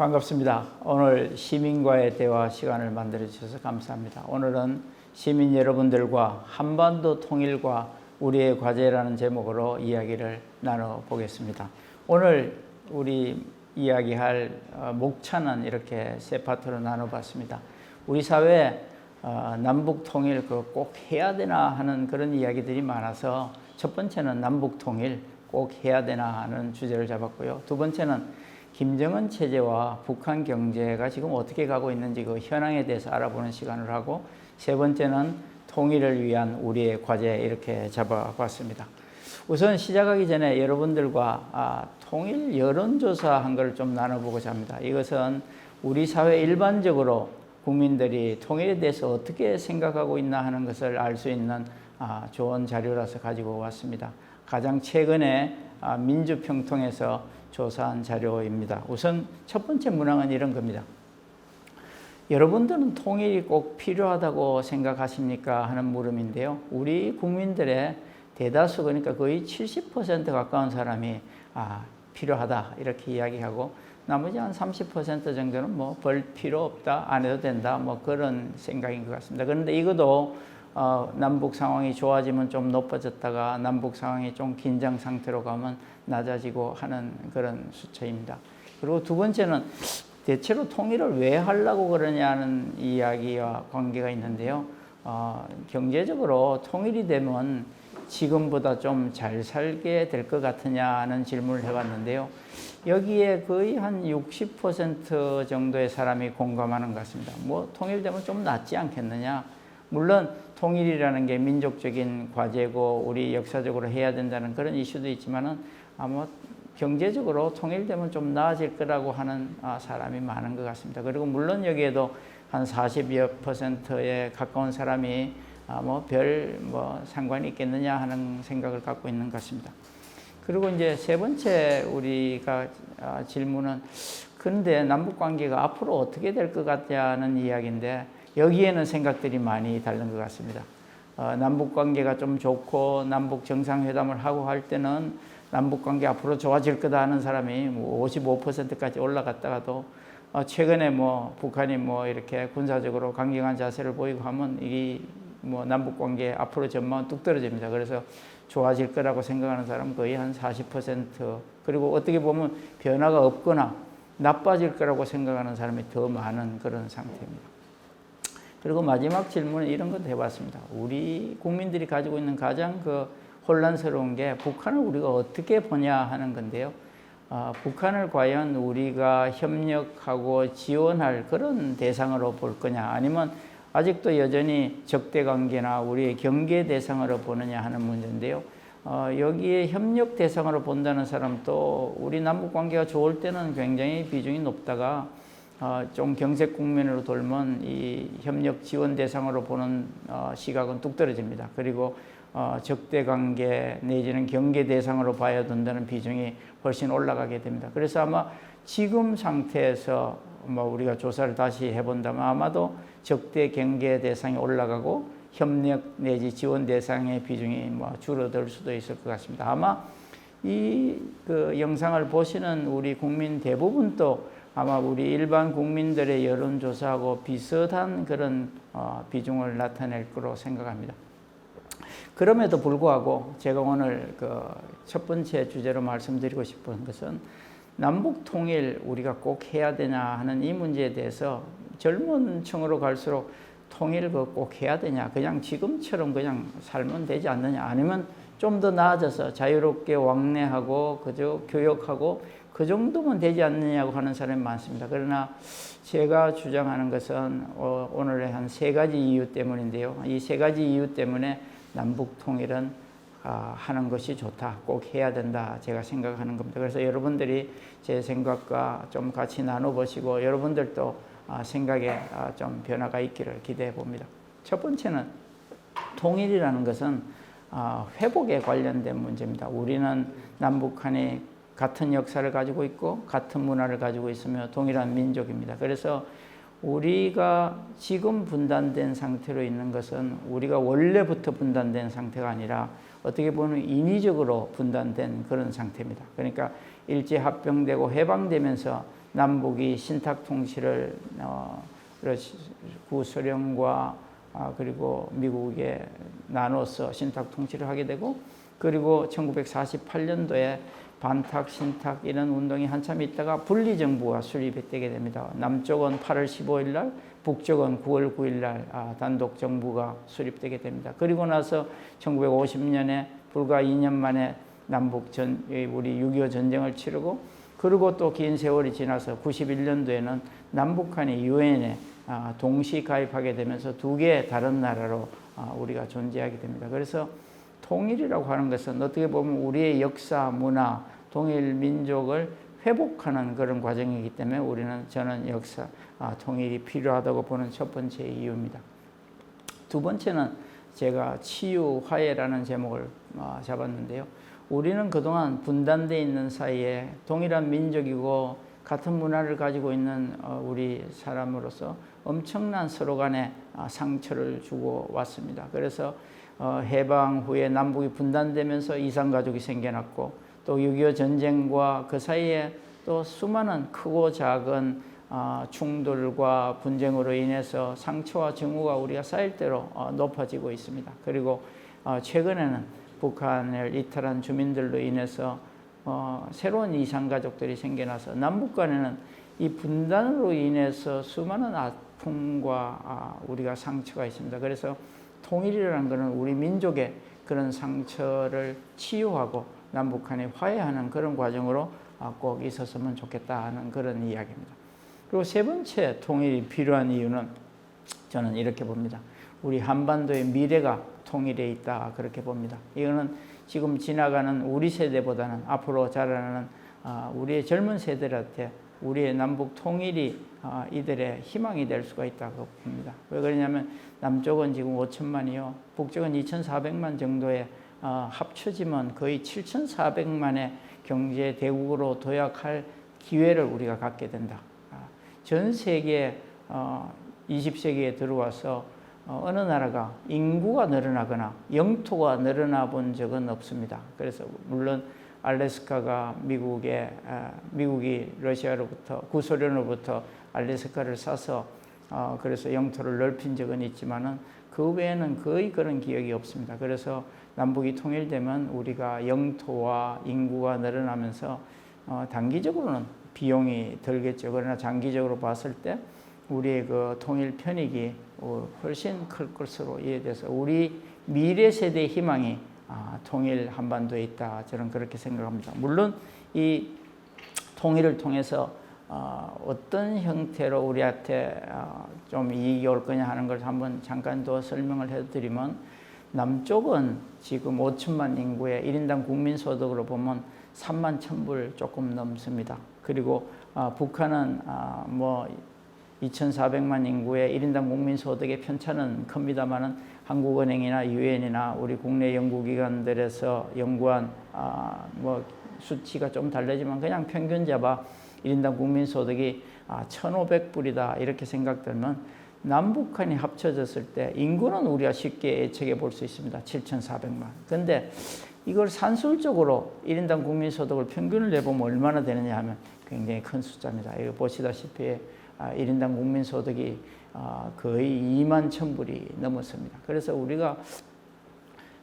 반갑습니다. 오늘 시민과의 대화 시간을 만들어 주셔서 감사합니다. 오늘은 시민 여러분들과 한반도 통일과 우리의 과제라는 제목으로 이야기를 나눠보겠습니다. 오늘 우리 이야기할 목차는 이렇게 세 파트로 나눠봤습니다. 우리 사회에 남북 통일 꼭 해야 되나 하는 그런 이야기들이 많아서 첫 번째는 남북 통일 꼭 해야 되나 하는 주제를 잡았고요. 두 번째는 김정은 체제와 북한 경제가 지금 어떻게 가고 있는지 그 현황에 대해서 알아보는 시간을 하고, 세 번째는 통일을 위한 우리의 과제 이렇게 잡아봤습니다. 우선 시작하기 전에 여러분들과 통일 여론조사 한 걸 좀 나눠보고자 합니다. 이것은 우리 사회 일반적으로 국민들이 통일에 대해서 어떻게 생각하고 있나 하는 것을 알 수 있는 좋은 자료라서 가지고 왔습니다. 가장 최근에 민주평통에서 조사한 자료입니다. 우선 첫 번째 문항은 이런 겁니다. 여러분들은 통일이 꼭 필요하다고 생각하십니까? 하는 물음인데요. 우리 국민들의 대다수, 그러니까 거의 70% 가까운 사람이 필요하다 이렇게 이야기하고, 나머지 한 30% 정도는 뭐 별 필요 없다, 안 해도 된다, 뭐 그런 생각인 것 같습니다. 그런데 이것도 남북 상황이 좋아지면 좀 높아졌다가 남북 상황이 좀 긴장 상태로 가면 낮아지고 하는 그런 수치입니다. 그리고 두 번째는 대체로 통일을 왜 하려고 그러냐는 이야기와 관계가 있는데요. 경제적으로 통일이 되면 지금보다 좀 잘 살게 될 것 같으냐는 질문을 해봤는데요. 여기에 거의 한 60% 정도의 사람이 공감하는 것 같습니다. 뭐 통일되면 좀 낫지 않겠느냐. 물론 통일이라는 게 민족적인 과제고 우리 역사적으로 해야 된다는 그런 이슈도 있지만은 아마 경제적으로 통일되면 좀 나아질 거라고 하는 사람이 많은 것 같습니다. 그리고 물론 여기에도 한 40여%에 가까운 사람이 별 상관이 있겠느냐 하는 생각을 갖고 있는 것 같습니다. 그리고 이제 세 번째 우리가 질문은, 그런데 남북 관계가 앞으로 어떻게 될 것 같냐는 이야기인데, 여기에는 생각들이 많이 다른 것 같습니다. 남북 관계가 좀 좋고 남북 정상회담을 하고 할 때는 남북 관계 앞으로 좋아질 거다 하는 사람이 55%까지 올라갔다가도 최근에 북한이 이렇게 군사적으로 강경한 자세를 보이고 하면 이 남북 관계 앞으로 전망은 뚝 떨어집니다. 그래서 좋아질 거라고 생각하는 사람은 거의 한 40%, 그리고 어떻게 보면 변화가 없거나 나빠질 거라고 생각하는 사람이 더 많은 그런 상태입니다. 그리고 마지막 질문은 이런 것도 해봤습니다. 우리 국민들이 가지고 있는 가장 혼란스러운 게 북한을 우리가 어떻게 보냐 하는 건데요. 북한을 과연 우리가 협력하고 지원할 그런 대상으로 볼 거냐, 아니면 아직도 여전히 적대관계나 우리의 경계 대상으로 보느냐 하는 문제인데요. 여기에 협력 대상으로 본다는 사람도 우리 남북관계가 좋을 때는 굉장히 비중이 높다가 좀 경색 국면으로 돌면 이 협력 지원 대상으로 보는 시각은 뚝 떨어집니다. 그리고 적대관계 내지는 경계 대상으로 봐야 된다는 비중이 훨씬 올라가게 됩니다. 그래서 아마 지금 상태에서 우리가 조사를 다시 해본다면 아마도 적대 경계 대상이 올라가고 협력 내지 지원 대상의 비중이 줄어들 수도 있을 것 같습니다. 아마 이 영상을 보시는 우리 국민 대부분도 아마 우리 일반 국민들의 여론조사하고 비슷한 그런 비중을 나타낼 거로 생각합니다. 그럼에도 불구하고 제가 오늘 첫 번째 주제로 말씀드리고 싶은 것은, 남북 통일 우리가 꼭 해야 되냐 하는 이 문제에 대해서 젊은 층으로 갈수록 통일 꼭 해야 되냐, 그냥 지금처럼 그냥 살면 되지 않느냐, 아니면 좀 더 나아져서 자유롭게 왕래하고 그저 교역하고 그 정도면 되지 않느냐고 하는 사람이 많습니다. 그러나 제가 주장하는 것은 오늘의 한 세 가지 이유 때문인데요. 이 세 가지 이유 때문에 남북 통일은 하는 것이 좋다, 꼭 해야 된다, 제가 생각하는 겁니다. 그래서 여러분들이 제 생각과 좀 같이 나눠보시고 여러분들도 생각에 좀 변화가 있기를 기대해 봅니다. 첫 번째는, 통일이라는 것은 회복에 관련된 문제입니다. 우리는 남북한이 같은 역사를 가지고 있고 같은 문화를 가지고 있으며 동일한 민족입니다. 그래서 우리가 지금 분단된 상태로 있는 것은 우리가 원래부터 분단된 상태가 아니라 어떻게 보면 인위적으로 분단된 그런 상태입니다. 그러니까 일제합병되고 해방되면서 남북이 신탁 통치를 구소련과 그리고 미국에 나눠서 신탁 통치를 하게 되고, 그리고 1948년도에 반탁, 신탁 이런 운동이 한참 있다가 분리정부가 수립이 되게 됩니다. 남쪽은 8월 15일 날, 북쪽은 9월 9일 날 단독 정부가 수립되게 됩니다. 그리고 나서 1950년에 불과 2년 만에 우리 6.25 전쟁을 치르고, 그리고 또 긴 세월이 지나서 91년도에는 남북한이 유엔에 동시 가입하게 되면서 두 개의 다른 나라로 우리가 존재하게 됩니다. 그래서 통일이라고 하는 것은 어떻게 보면 우리의 역사, 문화, 동일 민족을 회복하는 그런 과정이기 때문에 저는 통일이 필요하다고 보는 첫 번째 이유입니다. 두 번째는 제가 치유, 화해라는 제목을 잡았는데요. 우리는 그동안 분단되어 있는 사이에 동일한 민족이고 같은 문화를 가지고 있는 우리 사람으로서 엄청난 서로 간에 상처를 주고 왔습니다. 그래서 해방 후에 남북이 분단되면서 이산가족이 생겨났고, 또 6.25 전쟁과 그 사이에 또 수많은 크고 작은 충돌과 분쟁으로 인해서 상처와 증오가 우리가 쌓일 대로 높아지고 있습니다. 그리고 최근에는 북한을 이탈한 주민들로 인해서 새로운 이산가족들이 생겨나서 남북 간에는 이 분단으로 인해서 수많은 아픔과 우리가 상처가 있습니다. 그래서 통일이라는 것은 우리 민족의 그런 상처를 치유하고 남북한이 화해하는 그런 과정으로 꼭 있었으면 좋겠다 하는 그런 이야기입니다. 그리고 세 번째 통일이 필요한 이유는 저는 이렇게 봅니다. 우리 한반도의 미래가 통일에 있다, 그렇게 봅니다. 이거는 지금 지나가는 우리 세대보다는 앞으로 자라나는 우리의 젊은 세대한테 우리의 남북 통일이 이들의 희망이 될 수가 있다고 봅니다. 왜 그러냐면 남쪽은 지금 5천만이요, 북쪽은 2,400만 정도에 합쳐지면 거의 7,400만의 경제 대국으로 도약할 기회를 우리가 갖게 된다. 전 세계 20세기에 들어와서 어느 나라가 인구가 늘어나거나 영토가 늘어나 본 적은 없습니다. 그래서 물론 알래스카가 미국이 러시아로부터, 구소련으로부터 알래스카를 사서 그래서 영토를 넓힌 적은 있지만은 그 외에는 거의 그런 기억이 없습니다. 그래서 남북이 통일되면 우리가 영토와 인구가 늘어나면서 단기적으로는 비용이 들겠죠. 그러나 장기적으로 봤을 때 우리의 그 통일 편익이 훨씬 클 것으로 이해돼서 우리 미래 세대의 희망이 통일 한반도에 있다, 저는 그렇게 생각합니다. 물론 이 통일을 통해서 어떤 형태로 우리한테 좀 이익이 올 거냐 하는 걸 한번 잠깐 더 설명을 해드리면, 남쪽은 지금 5천만 인구의 1인당 국민소득으로 보면 3만 1,000불 조금 넘습니다. 그리고 북한은 2,400만 인구의 1인당 국민소득의 편차는 큽니다만은 한국은행이나 유엔이나 우리 국내 연구기관들에서 연구한 수치가 좀 다르지만 그냥 평균 잡아 1인당 국민소득이 1,500불이다 이렇게 생각되면, 남북한이 합쳐졌을 때 인구는 우리가 쉽게 예측해 볼 수 있습니다. 7,400만. 근데 이걸 산술적으로 1인당 국민소득을 평균을 내보면 얼마나 되느냐 하면 굉장히 큰 숫자입니다. 이거 보시다시피 1인당 국민소득이 거의 2만 1,000불이 넘었습니다. 그래서 우리가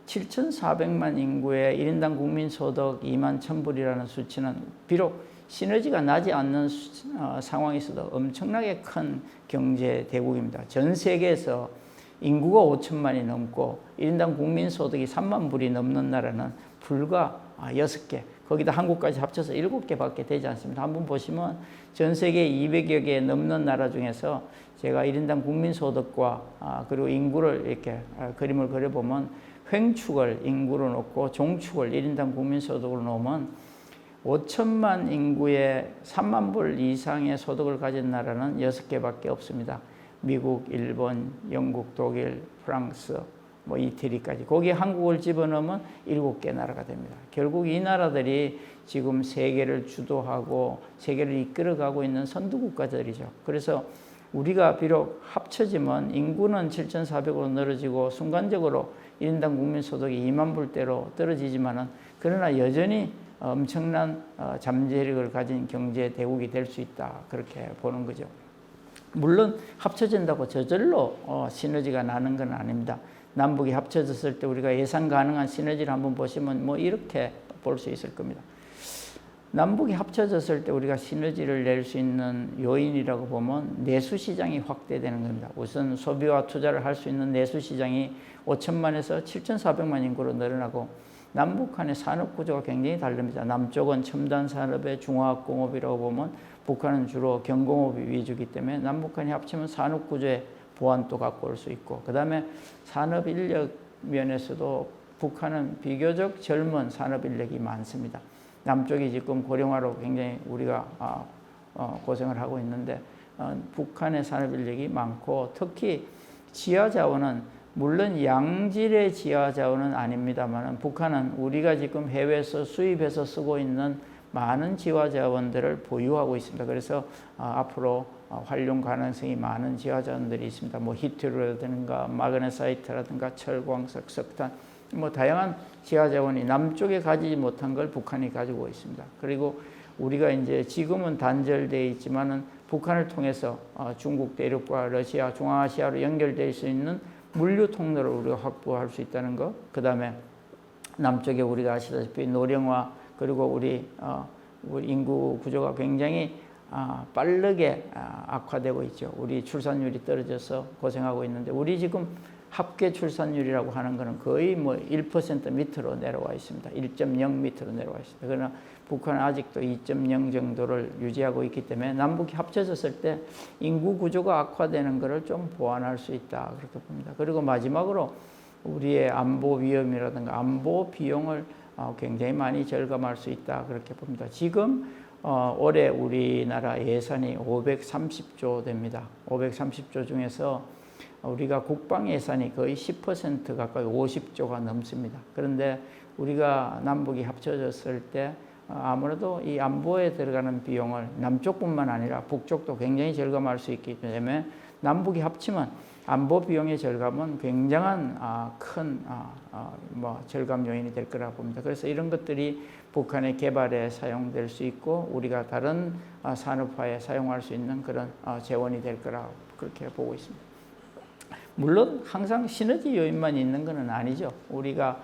7,400만 인구의 1인당 국민소득 2만 1,000불이라는 수치는 비록 시너지가 나지 않는 상황에서도 엄청나게 큰 경제 대국입니다. 전 세계에서 인구가 5천만이 넘고 1인당 국민소득이 3만 불이 넘는 나라는 불과 6개, 거기다 한국까지 합쳐서 7개밖에 되지 않습니다. 한번 보시면 전 세계 200여 개 넘는 나라 중에서 제가 1인당 국민소득과 그리고 인구를 이렇게 그림을 그려보면, 횡축을 인구로 놓고 종축을 1인당 국민소득으로 놓으면 5천만 인구의 3만 불 이상의 소득을 가진 나라는 6개밖에 없습니다. 미국, 일본, 영국, 독일, 프랑스, 이태리까지. 거기에 한국을 집어넣으면 7개 나라가 됩니다. 결국 이 나라들이 지금 세계를 주도하고 세계를 이끌어가고 있는 선두 국가들이죠. 그래서 우리가 비록 합쳐지면 인구는 7,400으로 늘어지고 순간적으로 1인당 국민소득이 2만 불대로 떨어지지만은, 그러나 여전히 엄청난 잠재력을 가진 경제 대국이 될 수 있다. 그렇게 보는 거죠. 물론 합쳐진다고 저절로 시너지가 나는 건 아닙니다. 남북이 합쳐졌을 때 우리가 예상 가능한 시너지를 한번 보시면 뭐 이렇게 볼 수 있을 겁니다. 남북이 합쳐졌을 때 우리가 시너지를 낼 수 있는 요인이라고 보면 내수 시장이 확대되는 겁니다. 우선 소비와 투자를 할 수 있는 내수 시장이 5천만에서 7,400만 인구로 늘어나고 남북 간의 산업 구조가 굉장히 다릅니다. 남쪽은 첨단 산업의 중화학공업이라고 보면 북한은 주로 경공업 위주이기 때문에 남북 간이 합치면 산업 구조의 보완도 갖고 올 수 있고, 그 다음에 산업 인력 면에서도 북한은 비교적 젊은 산업 인력이 많습니다. 남쪽이 지금 고령화로 굉장히 우리가 고생을 하고 있는데 북한의 산업 인력이 많고, 특히 지하 자원은 물론 양질의 지하 자원은 아닙니다만 북한은 우리가 지금 해외에서 수입해서 쓰고 있는 많은 지하 자원들을 보유하고 있습니다. 그래서 앞으로 활용 가능성이 많은 지하 자원들이 있습니다. 뭐 히트루라든가 마그네사이트라든가 철광석, 석탄, 뭐 다양한 지하 자원이 남쪽에 가지지 못한 걸 북한이 가지고 있습니다. 그리고 우리가 이제 지금은 단절되어 있지만은 북한을 통해서 중국 대륙과 러시아, 중앙아시아로 연결될 수 있는 물류 통로를 우리가 확보할 수 있다는 것. 그 다음에 남쪽에 우리가 아시다시피 노령화, 그리고 우리 인구 구조가 굉장히 빠르게 악화되고 있죠. 우리 출산율이 떨어져서 고생하고 있는데 우리 지금 합계 출산율이라고 하는 것은 거의 뭐 1% 밑으로 내려와 있습니다. 1.0 밑으로 내려와 있습니다. 그러나 북한은 아직도 2.0 정도를 유지하고 있기 때문에 남북이 합쳐졌을 때 인구 구조가 악화되는 것을 좀 보완할 수 있다, 그렇게 봅니다. 그리고 마지막으로 우리의 안보 위험이라든가 안보 비용을 굉장히 많이 절감할 수 있다, 그렇게 봅니다. 지금 올해 우리나라 예산이 530조 됩니다. 530조 중에서 우리가 국방 예산이 거의 10% 가까이 50조가 넘습니다. 그런데 우리가 남북이 합쳐졌을 때 아무래도 이 안보에 들어가는 비용을 남쪽뿐만 아니라 북쪽도 굉장히 절감할 수 있기 때문에 남북이 합치면 안보 비용의 절감은 굉장한 큰 절감 요인이 될 거라고 봅니다. 그래서 이런 것들이 북한의 개발에 사용될 수 있고 우리가 다른 산업화에 사용할 수 있는 그런 재원이 될 거라고 그렇게 보고 있습니다. 물론 항상 시너지 요인만 있는 것은 아니죠. 우리가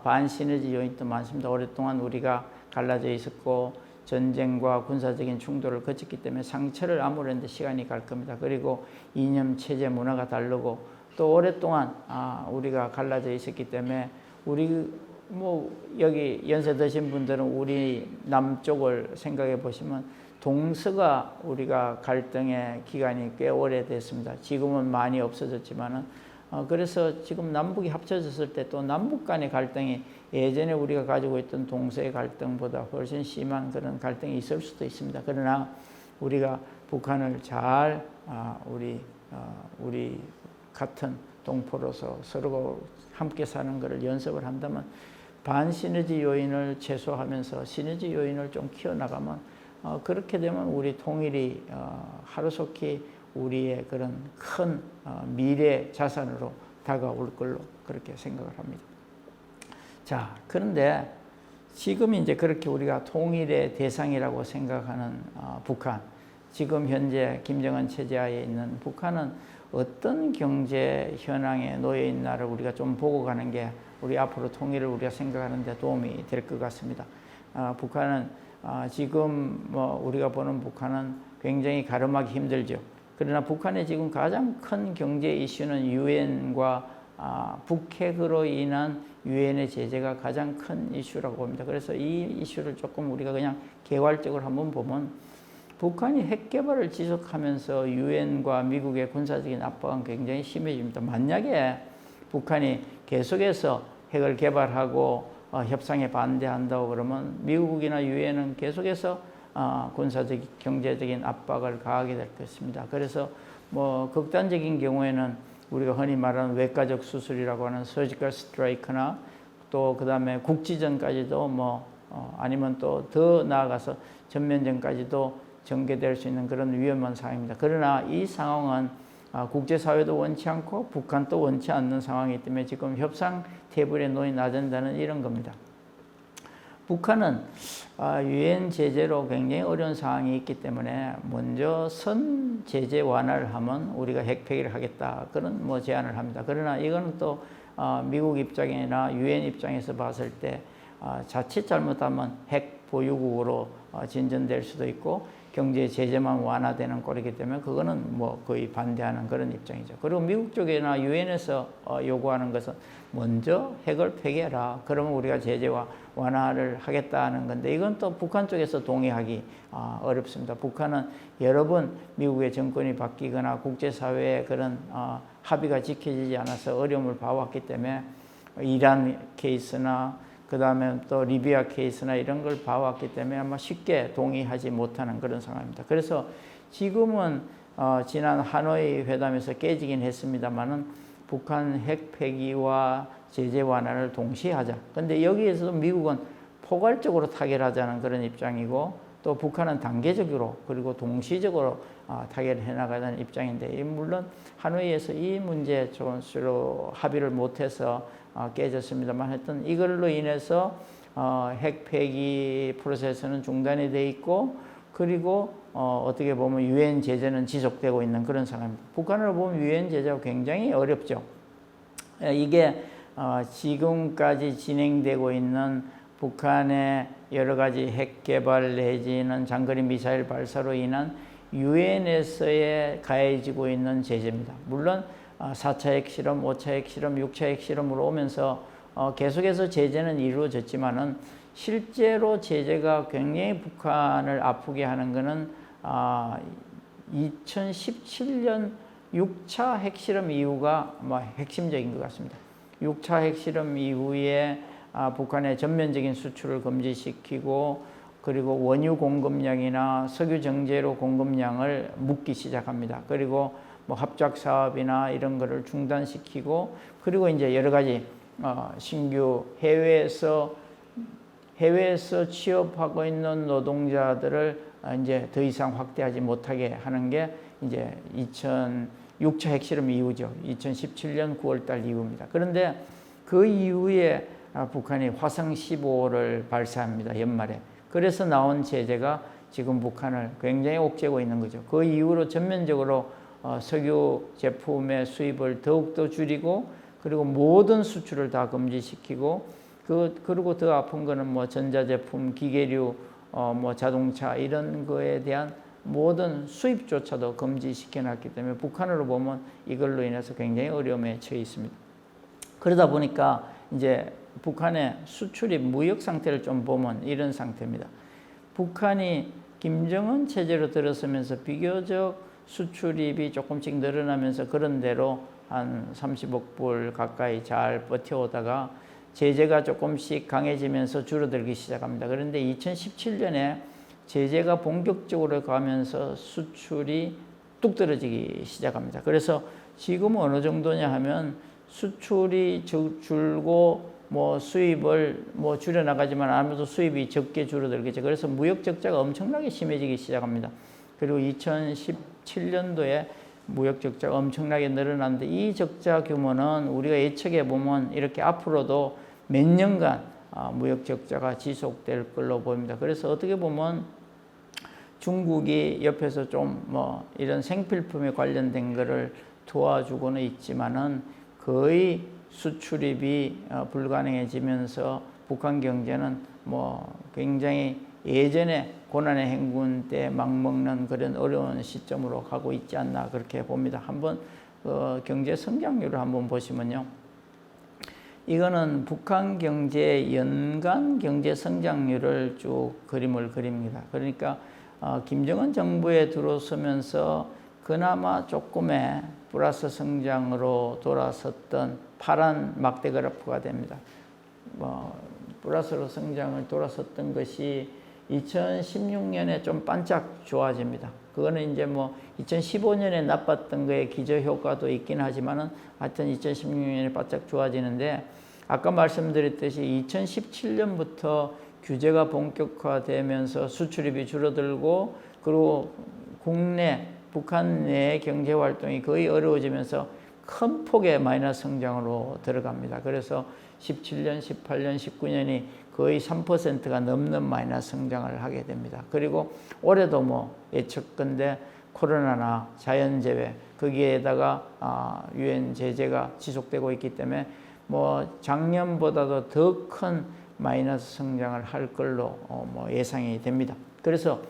반시너지 요인도 많습니다. 오랫동안 우리가 갈라져 있었고 전쟁과 군사적인 충돌을 거쳤기 때문에 상처를 아무래도 시간이 갈 겁니다. 그리고 이념, 체제, 문화가 다르고 또 오랫동안 우리가 갈라져 있었기 때문에 우리 뭐 여기 연세 드신 분들은 우리 남쪽을 생각해 보시면 동서가 우리가 갈등의 기간이 꽤 오래됐습니다. 지금은 많이 없어졌지만은 그래서 지금 남북이 합쳐졌을 때 또 남북 간의 갈등이 예전에 우리가 가지고 있던 동서의 갈등보다 훨씬 심한 그런 갈등이 있을 수도 있습니다. 그러나 우리가 북한을 잘 우리 같은 동포로서 서로 함께 사는 것을 연습을 한다면 반시너지 요인을 최소화하면서 시너지 요인을 좀 키워나가면 그렇게 되면 우리 통일이 하루속히 우리의 그런 큰 미래 자산으로 다가올 걸로 그렇게 생각을 합니다. 자, 그런데 지금 이제 그렇게 우리가 통일의 대상이라고 생각하는 북한, 지금 현재 김정은 체제하에 있는 북한은 어떤 경제 현황에 놓여 있나를 우리가 좀 보고 가는 게 우리 앞으로 통일을 우리가 생각하는 데 도움이 될 것 같습니다. 북한은 지금 뭐 우리가 보는 북한은 굉장히 가름하기 힘들죠. 그러나 북한의 지금 가장 큰 경제 이슈는 유엔과 북핵으로 인한 유엔의 제재가 가장 큰 이슈라고 봅니다. 그래서 이 이슈를 조금 우리가 그냥 개괄적으로 한번 보면 북한이 핵 개발을 지속하면서 유엔과 미국의 군사적인 압박은 굉장히 심해집니다. 만약에 북한이 계속해서 핵을 개발하고 협상에 반대한다고 그러면 미국이나 유엔은 계속해서 군사적, 경제적인 압박을 가하게 될 것입니다. 그래서 뭐 극단적인 경우에는 우리가 흔히 말하는 외과적 수술이라고 하는 서지컬 스트라이크나 또 그 다음에 국지전까지도 아니면 또 더 나아가서 전면전까지도 전개될 수 있는 그런 위험한 상황입니다. 그러나 이 상황은 국제사회도 원치 않고 북한도 원치 않는 상황이기 때문에 지금 협상 테이블에 놓인 아젠다는 이런 겁니다. 북한은 유엔 제재로 굉장히 어려운 상황이 있기 때문에 먼저 선 제재 완화를 하면 우리가 핵 폐기를 하겠다 그런 뭐 제안을 합니다. 그러나 이거는 또 미국 입장이나 유엔 입장에서 봤을 때 자칫 잘못하면 핵 보유국으로 진전될 수도 있고 경제 제재만 완화되는 꼴이기 때문에 그거는 뭐 거의 반대하는 그런 입장이죠. 그리고 미국 쪽이나 유엔에서 요구하는 것은 먼저 핵을 폐기해라. 그러면 우리가 제재와 완화를 하겠다는 건데 이건 또 북한 쪽에서 동의하기 어렵습니다. 북한은 여러 번 미국의 정권이 바뀌거나 국제사회의 그런 합의가 지켜지지 않아서 어려움을 봐왔기 때문에 이란 케이스나 그 다음에 또 리비아 케이스나 이런 걸 봐왔기 때문에 아마 쉽게 동의하지 못하는 그런 상황입니다. 그래서 지금은 지난 하노이 회담에서 깨지긴 했습니다만은 북한 핵 폐기와 제재 완화를 동시에 하자. 근데 여기에서도 미국은 포괄적으로 타결하자는 그런 입장이고 또 북한은 단계적으로 그리고 동시적으로 타결을 해나가자는 입장인데 물론 하노이에서 이 문제에 주로 합의를 못해서 깨졌습니다만 하여튼 이걸로 인해서 핵 폐기 프로세스는 중단이 돼 있고 그리고 어떻게 보면 유엔 제재는 지속되고 있는 그런 상황입니다. 북한으로 보면 유엔 제재가 굉장히 어렵죠. 이게 지금까지 진행되고 있는 북한의 여러 가지 핵 개발 내지는 장거리 미사일 발사로 인한 유엔에서의 가해지고 있는 제재입니다. 물론 4차 핵실험, 5차 핵실험, 6차 핵실험으로 오면서 계속해서 제재는 이루어졌지만은 실제로 제재가 굉장히 북한을 아프게 하는 것은 2017년 6차 핵실험 이후가 핵심적인 것 같습니다. 6차 핵실험 이후에 북한의 전면적인 수출을 금지시키고 그리고 원유 공급량이나 석유 정제로 공급량을 묶기 시작합니다. 그리고 뭐 합작 사업이나 이런 거를 중단시키고 그리고 이제 여러 가지 신규 해외에서 취업하고 있는 노동자들을 이제 더 이상 확대하지 못하게 하는 게 이제 6차 핵실험 이후죠. 2017년 9월달 이후입니다. 그런데 그 이후에 북한이 화성 15를 발사합니다. 연말에. 그래서 나온 제재가 지금 북한을 굉장히 옥죄고 있는 거죠. 그 이후로 전면적으로 석유 제품의 수입을 더욱더 줄이고 그리고 모든 수출을 다 금지시키고 그리고 더 아픈 거는 뭐 전자제품, 기계류, 뭐 자동차 이런 거에 대한 모든 수입조차도 금지시켜 놨기 때문에 북한으로 보면 이걸로 인해서 굉장히 어려움에 처해 있습니다. 그러다 보니까 이제 북한의 수출입 무역 상태를 좀 보면 이런 상태입니다. 북한이 김정은 체제로 들어서면서 비교적 수출입이 조금씩 늘어나면서 그런 대로 한 30억 불 가까이 잘 버텨오다가 제재가 조금씩 강해지면서 줄어들기 시작합니다. 그런데 2017년에 제재가 본격적으로 가면서 수출이 뚝 떨어지기 시작합니다. 그래서 지금은 어느 정도냐 하면 수출이 줄고 뭐 수입을 뭐 줄여나가지만 아무래도 수입이 적게 줄어들겠죠. 그래서 무역 적자가 엄청나게 심해지기 시작합니다. 그리고 2017년도에 무역 적자가 엄청나게 늘어났는데 이 적자 규모는 우리가 예측해 보면 이렇게 앞으로도 몇 년간 무역 적자가 지속될 걸로 보입니다. 그래서 어떻게 보면 중국이 옆에서 좀 뭐 이런 생필품에 관련된 거를 도와주고는 있지만은 거의 수출입이 불가능해지면서 북한 경제는 뭐 굉장히 예전에 고난의 행군 때 막먹는 그런 어려운 시점으로 가고 있지 않나 그렇게 봅니다. 한번 경제 성장률을 한번 보시면요. 이거는 북한 경제의 연간 경제 성장률을 쭉 그림을 그립니다. 그러니까 김정은 정부에 들어서면서 그나마 조금의 플러스 성장으로 돌아섰던 파란 막대 그래프가 됩니다. 플러스로 성장을 돌아섰던 것이 2016년에 좀 반짝 좋아집니다. 그거는 이제 뭐 2015년에 나빴던 거에 기저효과도 있긴 하지만은 하여튼 2016년에 바짝 좋아지는데 아까 말씀드렸듯이 2017년부터 규제가 본격화되면서 수출입이 줄어들고 그리고 국내 북한 내 경제 활동이 거의 어려워지면서 큰 폭의 마이너스 성장으로 들어갑니다. 그래서 17년, 18년, 19년이 거의 3%가 넘는 마이너스 성장을 하게 됩니다. 그리고 올해도 뭐 예측건데 코로나나 자연재해 거기에다가 유엔 제재가 지속되고 있기 때문에 뭐 작년보다도 더 큰 마이너스 성장을 할 걸로 뭐 예상이 됩니다. 그래서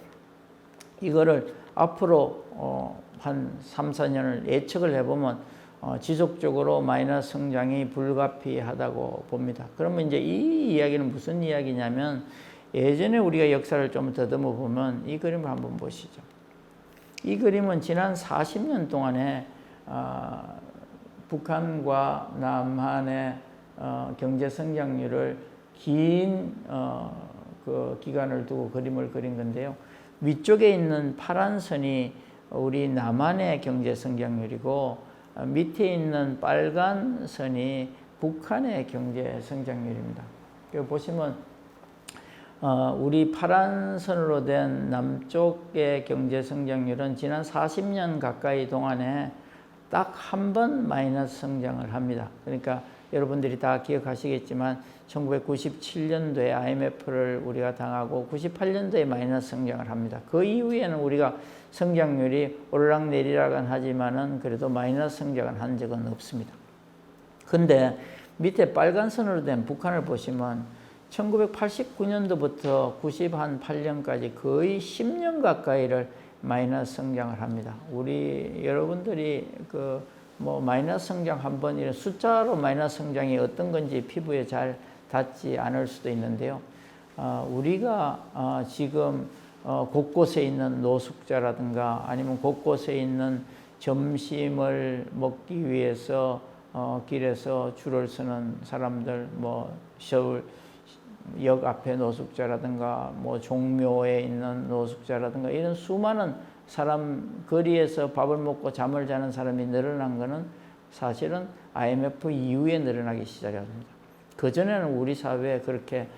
이거를 앞으로 한 3, 4년을 예측을 해보면 지속적으로 마이너스 성장이 불가피하다고 봅니다. 그러면 이제 이 이야기는 무슨 이야기냐면 예전에 우리가 역사를 좀 더듬어 보면 이 그림을 한번 보시죠. 이 그림은 지난 40년 동안에 북한과 남한의 경제 성장률을 긴 그 기간을 두고 그림을 그린 건데요. 위쪽에 있는 파란 선이 우리 남한의 경제 성장률이고 밑에 있는 빨간 선이 북한의 경제 성장률입니다. 보시면 우리 파란 선으로 된 남쪽의 경제 성장률은 지난 40년 가까이 동안에 딱 한 번 마이너스 성장을 합니다. 그러니까 여러분들이 다 기억하시겠지만 1997년도에 IMF를 우리가 당하고 98년도에 마이너스 성장을 합니다. 그 이후에는 우리가 성장률이 오르락내리락은 하지만은 그래도 마이너스 성장을 한 적은 없습니다. 근데 밑에 빨간 선으로 된 북한을 보시면 1989년도부터 98년까지 거의 10년 가까이를 마이너스 성장을 합니다. 우리 여러분들이 뭐 마이너스 성장 한 번 이런 숫자로 마이너스 성장이 어떤 건지 피부에 잘 닿지 않을 수도 있는데요. 우리가 지금 곳곳에 있는 노숙자라든가 아니면 곳곳에 있는 점심을 먹기 위해서 길에서 줄을 서는 사람들, 뭐 서울 역 앞에 노숙자라든가 뭐 종묘에 있는 노숙자라든가 이런 수많은 사람, 거리에서 밥을 먹고 잠을 자는 사람이 늘어난 것은 사실은 IMF 이후에 늘어나기 시작합니다. 그전에는 우리 사회에 그렇게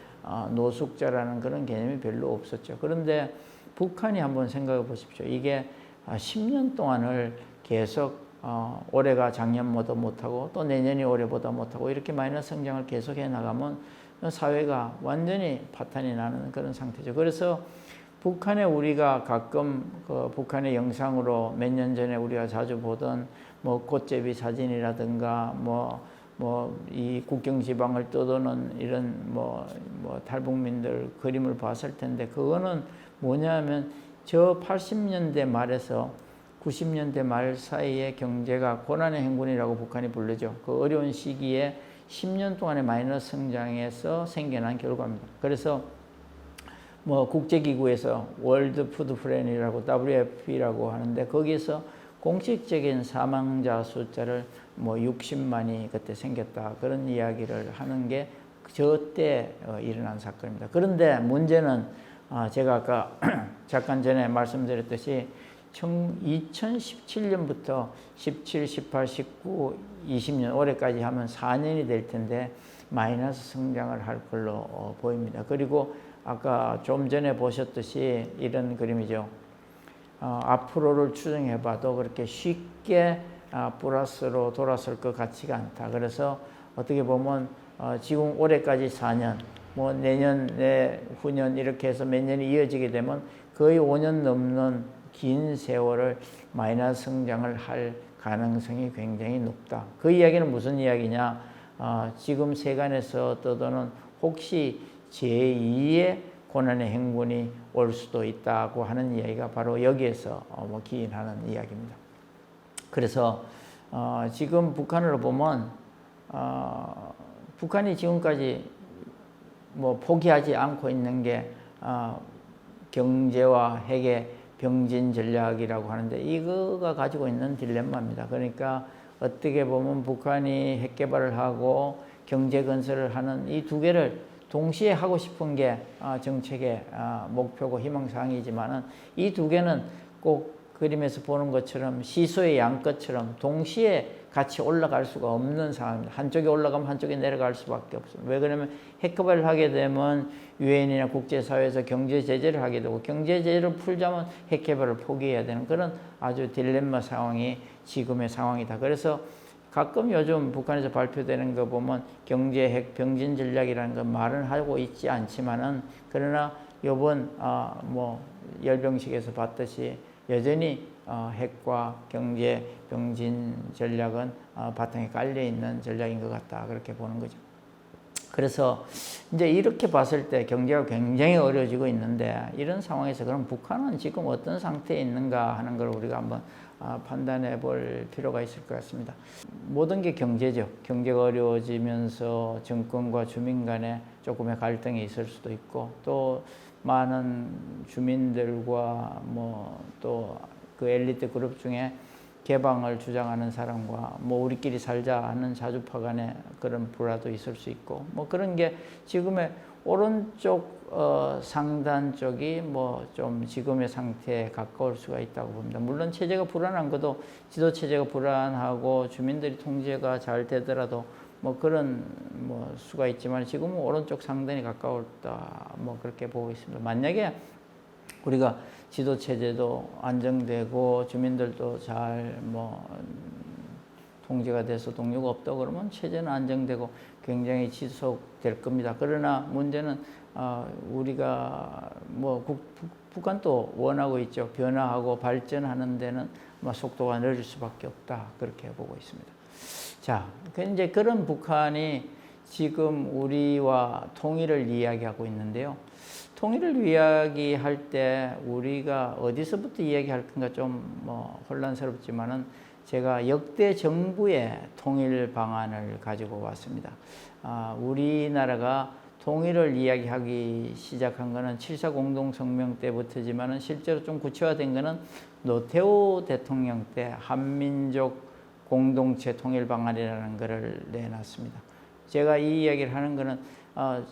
노숙자라는 그런 개념이 별로 없었죠. 그런데 북한이 한번 생각해 보십시오. 이게 10년 동안을 계속 올해가 작년보다 못하고 또 내년이 올해보다 못하고 이렇게 마이너스 성장을 계속해 나가면 사회가 완전히 파탄이 나는 그런 상태죠. 그래서 북한에 우리가 가끔 북한의 영상으로 몇 년 전에 우리가 자주 보던 뭐 꽃제비 사진이라든가 이 국경 지방을 떠도는 이런 뭐 탈북민들 그림을 봤을 텐데 그거는 뭐냐면 저 80년대 말에서 90년대 말 사이에 경제가 고난의 행군이라고 북한이 부르죠. 그 어려운 시기에 10년 동안의 마이너스 성장에서 생겨난 결과입니다. 그래서 뭐 국제기구에서 월드 푸드 플랜이라고 WFP라고 하는데 거기에서 공식적인 사망자 숫자를 뭐 60만이 그때 생겼다 그런 이야기를 하는 게 저때 일어난 사건입니다. 그런데 문제는 제가 아까 잠깐 전에 말씀드렸듯이 2017년부터 17, 18, 19, 20년 올해까지 하면 4년이 될 텐데 마이너스 성장을 할 걸로 보입니다. 그리고 아까 좀 전에 보셨듯이 이런 그림이죠. 앞으로를 추정해 봐도 그렇게 쉽게 플러스로 돌아설 것 같지가 않다. 그래서 어떻게 보면 지금 올해까지 4년, 뭐 내년, 후년 이렇게 해서 몇 년이 이어지게 되면 거의 5년 넘는 긴 세월을 마이너스 성장을 할 가능성이 굉장히 높다. 그 이야기는 무슨 이야기냐? 지금 세간에서 떠도는 혹시 제2의 고난의 행군이 올 수도 있다고 하는 이야기가 바로 여기에서 기인하는 이야기입니다. 그래서 지금 북한으로 보면 북한이 지금까지 뭐 포기하지 않고 있는 게 경제와 핵의 병진 전략이라고 하는데 이거가 가지고 있는 딜레마입니다. 그러니까 어떻게 보면 북한이 핵 개발을 하고 경제 건설을 하는 이 두 개를 동시에 하고 싶은 게 정책의 목표고 희망사항이지만은 이 두 개는 꼭 그림에서 보는 것처럼 시소의 양끝처럼 동시에 같이 올라갈 수가 없는 상황입니다. 한쪽에 올라가면 한쪽에 내려갈 수밖에 없습니다. 왜 그러면 핵 개발을 하게 되면 유엔이나 국제사회에서 경제 제재를 하게 되고 경제 제재를 풀자면 핵 개발을 포기해야 되는 그런 아주 딜레마 상황이 지금의 상황이다. 그래서 가끔 요즘 북한에서 발표되는 거 보면 경제 핵 병진 전략이라는 건 말은 하고 있지 않지만은 그러나 이번 뭐 열병식에서 봤듯이 여전히 핵과 경제 병진 전략은 바탕에 깔려 있는 전략인 것 같다 그렇게 보는 거죠. 그래서 이제 이렇게 봤을 때 경제가 굉장히 어려워지고 있는데 이런 상황에서 그럼 북한은 지금 어떤 상태에 있는가 하는 걸 우리가 한번 판단해 볼 필요가 있을 것 같습니다. 모든 게 경제죠. 경제가 어려워지면서 정권과 주민 간에 조금의 갈등이 있을 수도 있고 또 많은 주민들과 뭐 또 그 엘리트 그룹 중에 개방을 주장하는 사람과 뭐 우리끼리 살자 하는 사주파 간의 그런 불화도 있을 수 있고 뭐 그런 게 지금의 오른쪽 상단 쪽이 뭐 좀 지금의 상태에 가까울 수가 있다고 봅니다. 물론 체제가 불안한 것도 지도 체제가 불안하고 주민들이 통제가 잘 되더라도 뭐 그런 뭐 수가 있지만 지금은 오른쪽 상단이 가까웠다 뭐 그렇게 보고 있습니다. 만약에 우리가 지도 체제도 안정되고 주민들도 잘 뭐 통제가 돼서 동요가 없다 그러면 체제는 안정되고 굉장히 지속될 겁니다. 그러나 문제는 우리가 뭐 북한도 원하고 있죠. 변화하고 발전하는 데는 속도가 느릴 수밖에 없다 그렇게 보고 있습니다. 자, 이제 그런 북한이 지금 우리와 통일을 이야기하고 있는데요. 통일을 이야기할 때 우리가 어디서부터 이야기할 건가 좀 뭐 혼란스럽지만은 제가 역대 정부의 통일 방안을 가지고 왔습니다. 우리나라가 통일을 이야기하기 시작한 것은 7.4 공동성명 때부터지만은 실제로 좀 구체화된 것은 노태우 대통령 때 한민족 공동체 통일 방안이라는 것을 내놨습니다. 제가 이 이야기를 하는 것은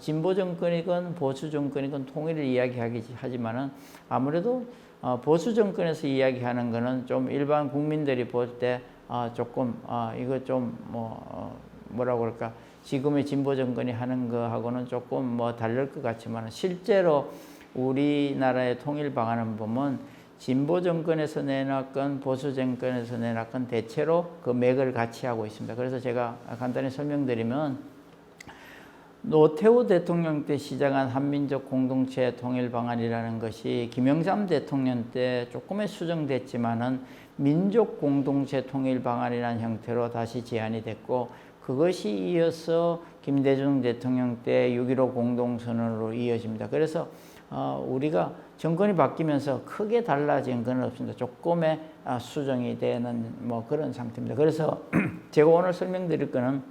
진보 정권이건 보수 정권이건 통일을 이야기하기 하지만은 아무래도 보수 정권에서 이야기하는 것은 좀 일반 국민들이 볼 때 조금 이거 좀 뭐라고 그럴까 지금의 진보 정권이 하는 거하고는 조금 뭐 다를 것 같지만 실제로 우리나라의 통일 방안을 보면 진보 정권에서 내놨건 보수 정권에서 내놨건 대체로 그 맥을 같이 하고 있습니다. 그래서 제가 간단히 설명드리면 노태우 대통령 때 시작한 한민족 공동체 통일 방안이라는 것이 김영삼 대통령 때 조금의 수정됐지만은 민족 공동체 통일 방안이라는 형태로 다시 제안이 됐고 그것이 이어서 김대중 대통령 때 6.15 공동선언으로 이어집니다. 그래서 우리가 정권이 바뀌면서 크게 달라진 건 없습니다. 조금의 수정이 되는 뭐 그런 상태입니다. 그래서 제가 오늘 설명드릴 거는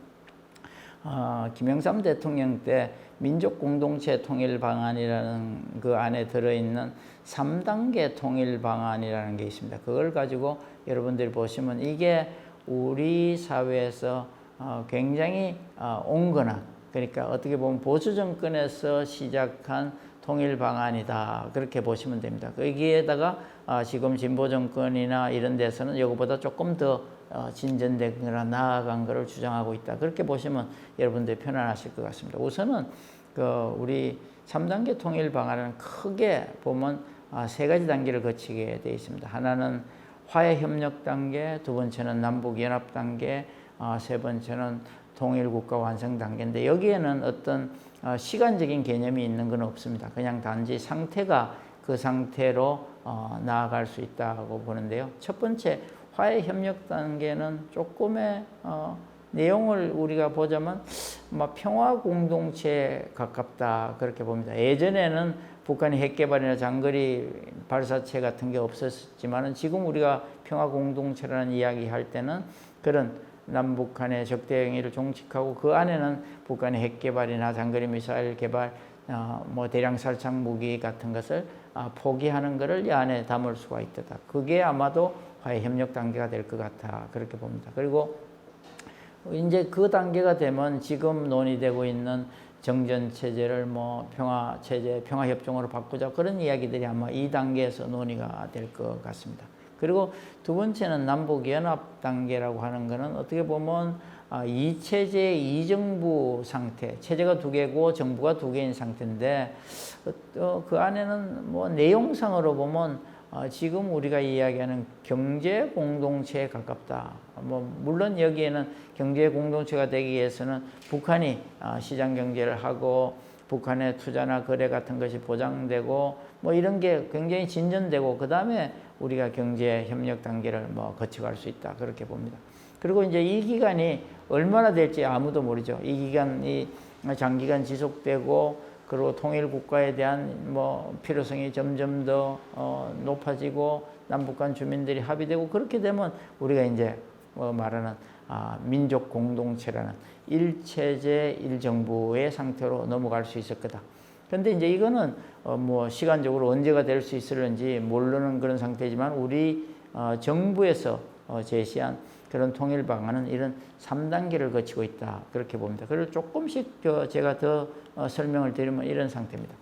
김영삼 대통령 때 민족 공동체 통일 방안이라는 그 안에 들어있는 3단계 통일 방안이라는 게 있습니다. 그걸 가지고 여러분들이 보시면 이게 우리 사회에서 굉장히 온건한 그러니까 어떻게 보면 보수 정권에서 시작한 통일 방안이다 그렇게 보시면 됩니다. 거기에다가 지금 진보 정권이나 이런 데서는 이거보다 조금 더 진전된 거나 나아간 것을 주장하고 있다. 그렇게 보시면 여러분들이 편안하실 것 같습니다. 우선은 우리 3단계 통일 방안은 크게 보면 세 가지 단계를 거치게 되어 있습니다. 하나는 화해협력 단계, 두 번째는 남북연합 단계, 세 번째는 통일국가 완성 단계인데 여기에는 어떤 시간적인 개념이 있는 건 없습니다. 그냥 단지 상태가 그 상태로 나아갈 수 있다고 보는데요. 첫 번째 화해협력 단계는 조금의 내용을 우리가 보자면 평화공동체에 가깝다 그렇게 봅니다. 예전에는 북한이 핵개발이나 장거리 발사체 같은 게 없었지만 지금 우리가 평화공동체라는 이야기 할 때는 그런 남북한의 적대 행위를 종식하고 그 안에는 북한의 핵개발이나 장거리 미사일 개발 뭐 대량 살상 무기 같은 것을 포기하는 것을 이 안에 담을 수가 있다. 그게 아마도 화해협력 단계가 될 것 같아 그렇게 봅니다. 그리고 이제 그 단계가 되면 지금 논의되고 있는 정전체제를 뭐 평화체제, 평화협정으로 바꾸자 그런 이야기들이 아마 이 단계에서 논의가 될 것 같습니다. 그리고 두 번째는 남북연합 단계라고 하는 것은 어떻게 보면 이체제 이정부 상태, 체제가 두 개고 정부가 두 개인 상태인데 그 안에는 뭐 내용상으로 보면 지금 우리가 이야기하는 경제 공동체에 가깝다. 뭐 물론 여기에는 경제 공동체가 되기 위해서는 북한이 시장 경제를 하고 북한의 투자나 거래 같은 것이 보장되고 뭐 이런 게 굉장히 진전되고 그 다음에 우리가 경제 협력 단계를 뭐 거쳐갈 수 있다 그렇게 봅니다. 그리고 이제 이 기간이 얼마나 될지 아무도 모르죠. 이 기간이 장기간 지속되고 그리고 통일 국가에 대한 뭐 필요성이 점점 더 높아지고 남북 간 주민들이 합의되고 그렇게 되면 우리가 이제 말하는 민족 공동체라는 일체제 일정부의 상태로 넘어갈 수 있을 거다. 근데 이제 이거는 뭐 시간적으로 언제가 될 수 있을는지 모르는 그런 상태지만 우리 정부에서 제시한 그런 통일 방안은 이런 3단계를 거치고 있다 그렇게 봅니다. 그리고 조금씩 제가 더 설명을 드리면 이런 상태입니다.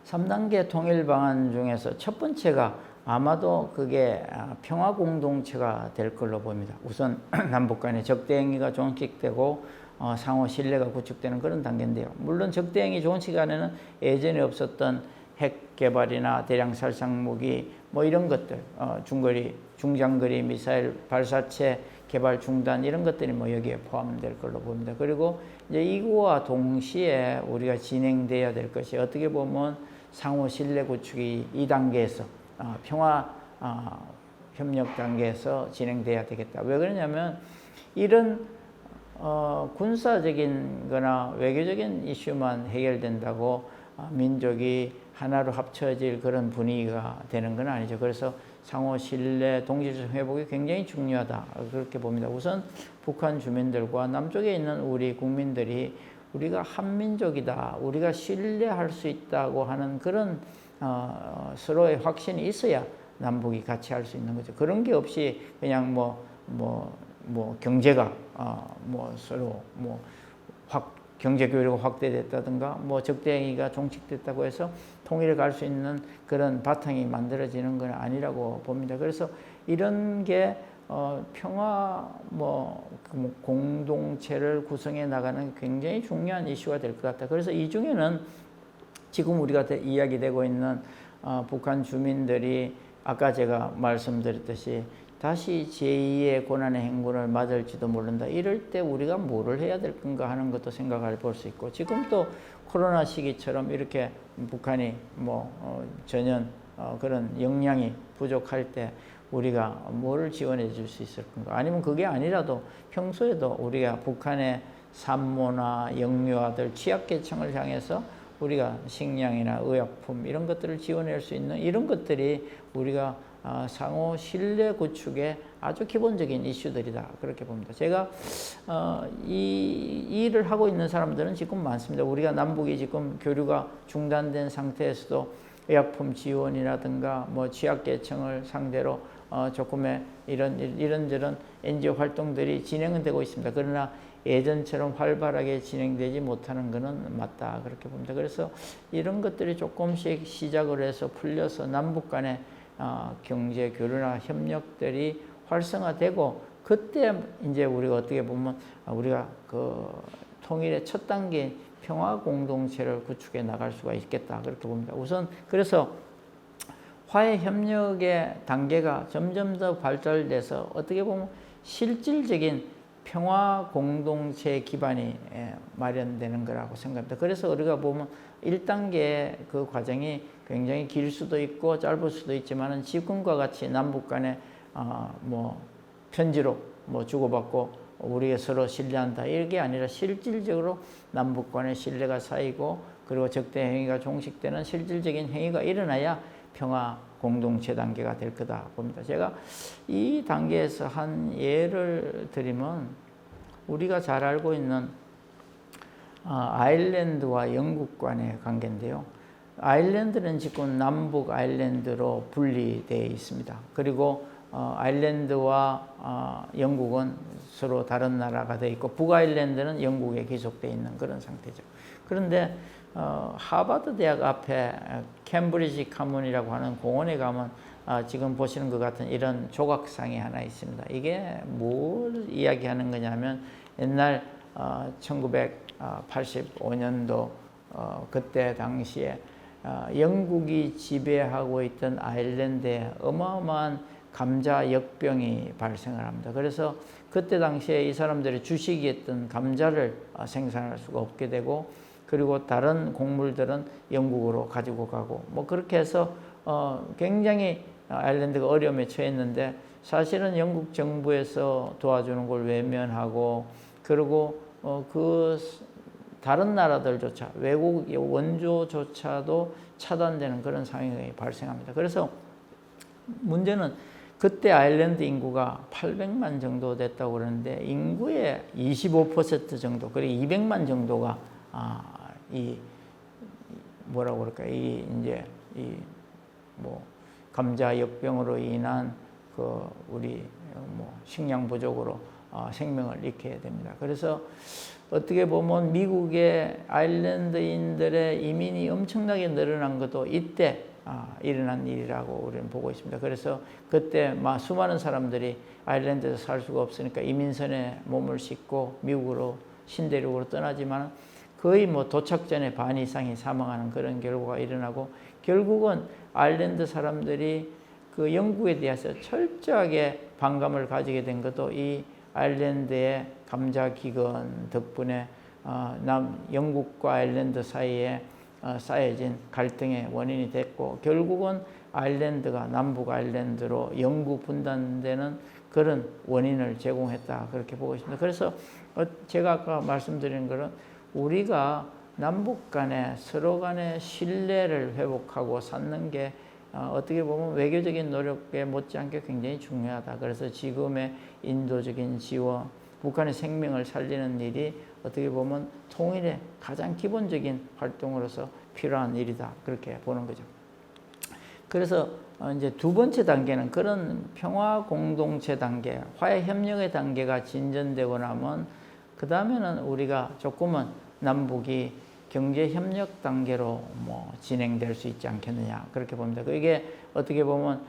3단계 통일 방안 중에서 첫 번째가 아마도 그게 평화 공동체가 될 걸로 봅니다. 우선 남북 간의 적대 행위가 종식되고 상호 신뢰가 구축되는 그런 단계인데요. 물론 적대 행위 종식 안에는 예전에 없었던 핵 개발이나 대량 살상 무기 뭐 이런 것들, 중거리, 중장거리 미사일 발사체 개발 중단 이런 것들이 뭐 여기에 포함될 걸로 봅니다. 그리고 이제 이거와 동시에 우리가 진행돼야 될 것이 어떻게 보면 상호 신뢰 구축이 이 단계에서 평화 협력 단계에서 진행돼야 되겠다. 왜 그러냐면 이런 군사적인 거나 외교적인 이슈만 해결된다고 민족이 하나로 합쳐질 그런 분위기가 되는 건 아니죠. 그래서 상호 신뢰, 동질성 회복이 굉장히 중요하다. 그렇게 봅니다. 우선 북한 주민들과 남쪽에 있는 우리 국민들이 우리가 한민족이다. 우리가 신뢰할 수 있다고 하는 그런 서로의 확신이 있어야 남북이 같이 할 수 있는 거죠. 그런 게 없이 그냥 경제가 서로 경제 교류가 확대됐다든가 적대 행위가 종식됐다고 해서 통일에 갈 수 있는 그런 바탕이 만들어지는 건 아니라고 봅니다. 그래서 이런 게 평화 공동체를 구성해 나가는 굉장히 중요한 이슈가 될 것 같다. 그래서 이 중에는 지금 우리가 이야기되고 있는 북한 주민들이 아까 제가 말씀드렸듯이 다시 제2의 고난의 행군을 맞을지도 모른다. 이럴 때 우리가 뭐를 해야 될 건가 하는 것도 생각을 볼 수 있고 지금 또 코로나 시기처럼 이렇게 북한이 전혀 그런 역량이 부족할 때 우리가 뭐를 지원해 줄 수 있을 건가. 아니면 그게 아니라도 평소에도 우리가 북한의 산모나 영유아들 취약계층을 향해서 우리가 식량이나 의약품 이런 것들을 지원할 수 있는 이런 것들이 우리가 상호 신뢰 구축의 아주 기본적인 이슈들이다 그렇게 봅니다. 제가 이 일을 하고 있는 사람들은 지금 많습니다. 우리가 남북이 지금 교류가 중단된 상태에서도 의약품 지원이라든가 취약계층을 상대로 조금의 이런저런 NGO 활동들이 진행은 되고 있습니다. 그러나 예전처럼 활발하게 진행되지 못하는 것은 맞다 그렇게 봅니다. 그래서 이런 것들이 조금씩 시작을 해서 풀려서 남북 간의 경제 교류나 협력들이 활성화되고 그때 이제 우리가 어떻게 보면 우리가 그 통일의 첫 단계 평화 공동체를 구축해 나갈 수가 있겠다 그렇게 봅니다. 우선 그래서 화해 협력의 단계가 점점 더 발달돼서 어떻게 보면 실질적인 평화 공동체 기반이 마련되는 거라고 생각합니다. 그래서 우리가 보면 1단계 그 과정이 굉장히 길 수도 있고 짧을 수도 있지만은 지금과 같이 남북 간에 편지로 주고받고 우리가 서로 신뢰한다 이게 아니라 실질적으로 남북 간의 신뢰가 쌓이고 그리고 적대 행위가 종식되는 실질적인 행위가 일어나야 평화 공동체 단계가 될 거다 봅니다. 제가 이 단계에서 한 예를 들면 우리가 잘 알고 있는 아일랜드와 영국 간의 관계인데요. 아일랜드는 지금 남북 아일랜드로 분리되어 있습니다. 그리고 아일랜드와 영국은 서로 다른 나라가 되어 있고 북아일랜드는 영국에 귀속되어 있는 그런 상태죠. 그런데 하버드 대학 앞에 캠브리지 카문이라고 하는 공원에 가면 지금 보시는 것 같은 이런 조각상이 하나 있습니다. 이게 뭘 이야기하는 거냐면 옛날 1985년도 그때 당시에 영국이 지배하고 있던 아일랜드에 어마어마한 감자 역병이 발생을 합니다. 그래서 그때 당시에 이 사람들이 주식이었던 감자를 생산할 수가 없게 되고, 그리고 다른 곡물들은 영국으로 가지고 가고, 뭐 그렇게 해서 굉장히 아일랜드가 어려움에 처했는데, 사실은 영국 정부에서 도와주는 걸 외면하고, 그리고 그 다른 나라들조차, 외국 원조조차도 차단되는 그런 상황이 발생합니다. 그래서 문제는 그때 아일랜드 인구가 800만 정도 됐다고 그러는데, 인구의 25% 정도, 그리고 200만 정도가 이 뭐라고 그럴까, 이제 뭐 감자 역병으로 인한 그 우리 뭐 식량 부족으로 생명을 잃게 됩니다. 그래서 어떻게 보면 미국의 아일랜드인들의 이민이 엄청나게 늘어난 것도 이때 일어난 일이라고 우리는 보고 있습니다. 그래서 그때 수많은 사람들이 아일랜드에서 살 수가 없으니까 이민선에 몸을 싣고 미국으로 신대륙으로 떠나지만, 거의 뭐 도착 전에 반 이상이 사망하는 그런 결과가 일어나고, 결국은 아일랜드 사람들이 그 영국에 대해서 철저하게 반감을 가지게 된 것도 이 아일랜드의 감자 기근 덕분에 영국과 아일랜드 사이에 쌓여진 갈등의 원인이 됐고, 결국은 아일랜드가 남북 아일랜드로 영구 분단되는 그런 원인을 제공했다, 그렇게 보고 있습니다. 그래서 제가 아까 말씀드린 것은 우리가 남북 간에 서로 간의 신뢰를 회복하고 쌓는 게 어떻게 보면 외교적인 노력에 못지않게 굉장히 중요하다. 그래서 지금의 인도적인 지원, 북한의 생명을 살리는 일이 어떻게 보면 통일의 가장 기본적인 활동으로서 필요한 일이다, 그렇게 보는 거죠. 그래서 이제 두 번째 단계는 그런 평화 공동체 단계, 화해 협력의 단계가 진전되고 나면, 그 다음에는 우리가 조금은 남북이 경제 협력 단계로 뭐 진행될 수 있지 않겠느냐, 그렇게 봅니다. 이게 어떻게 보면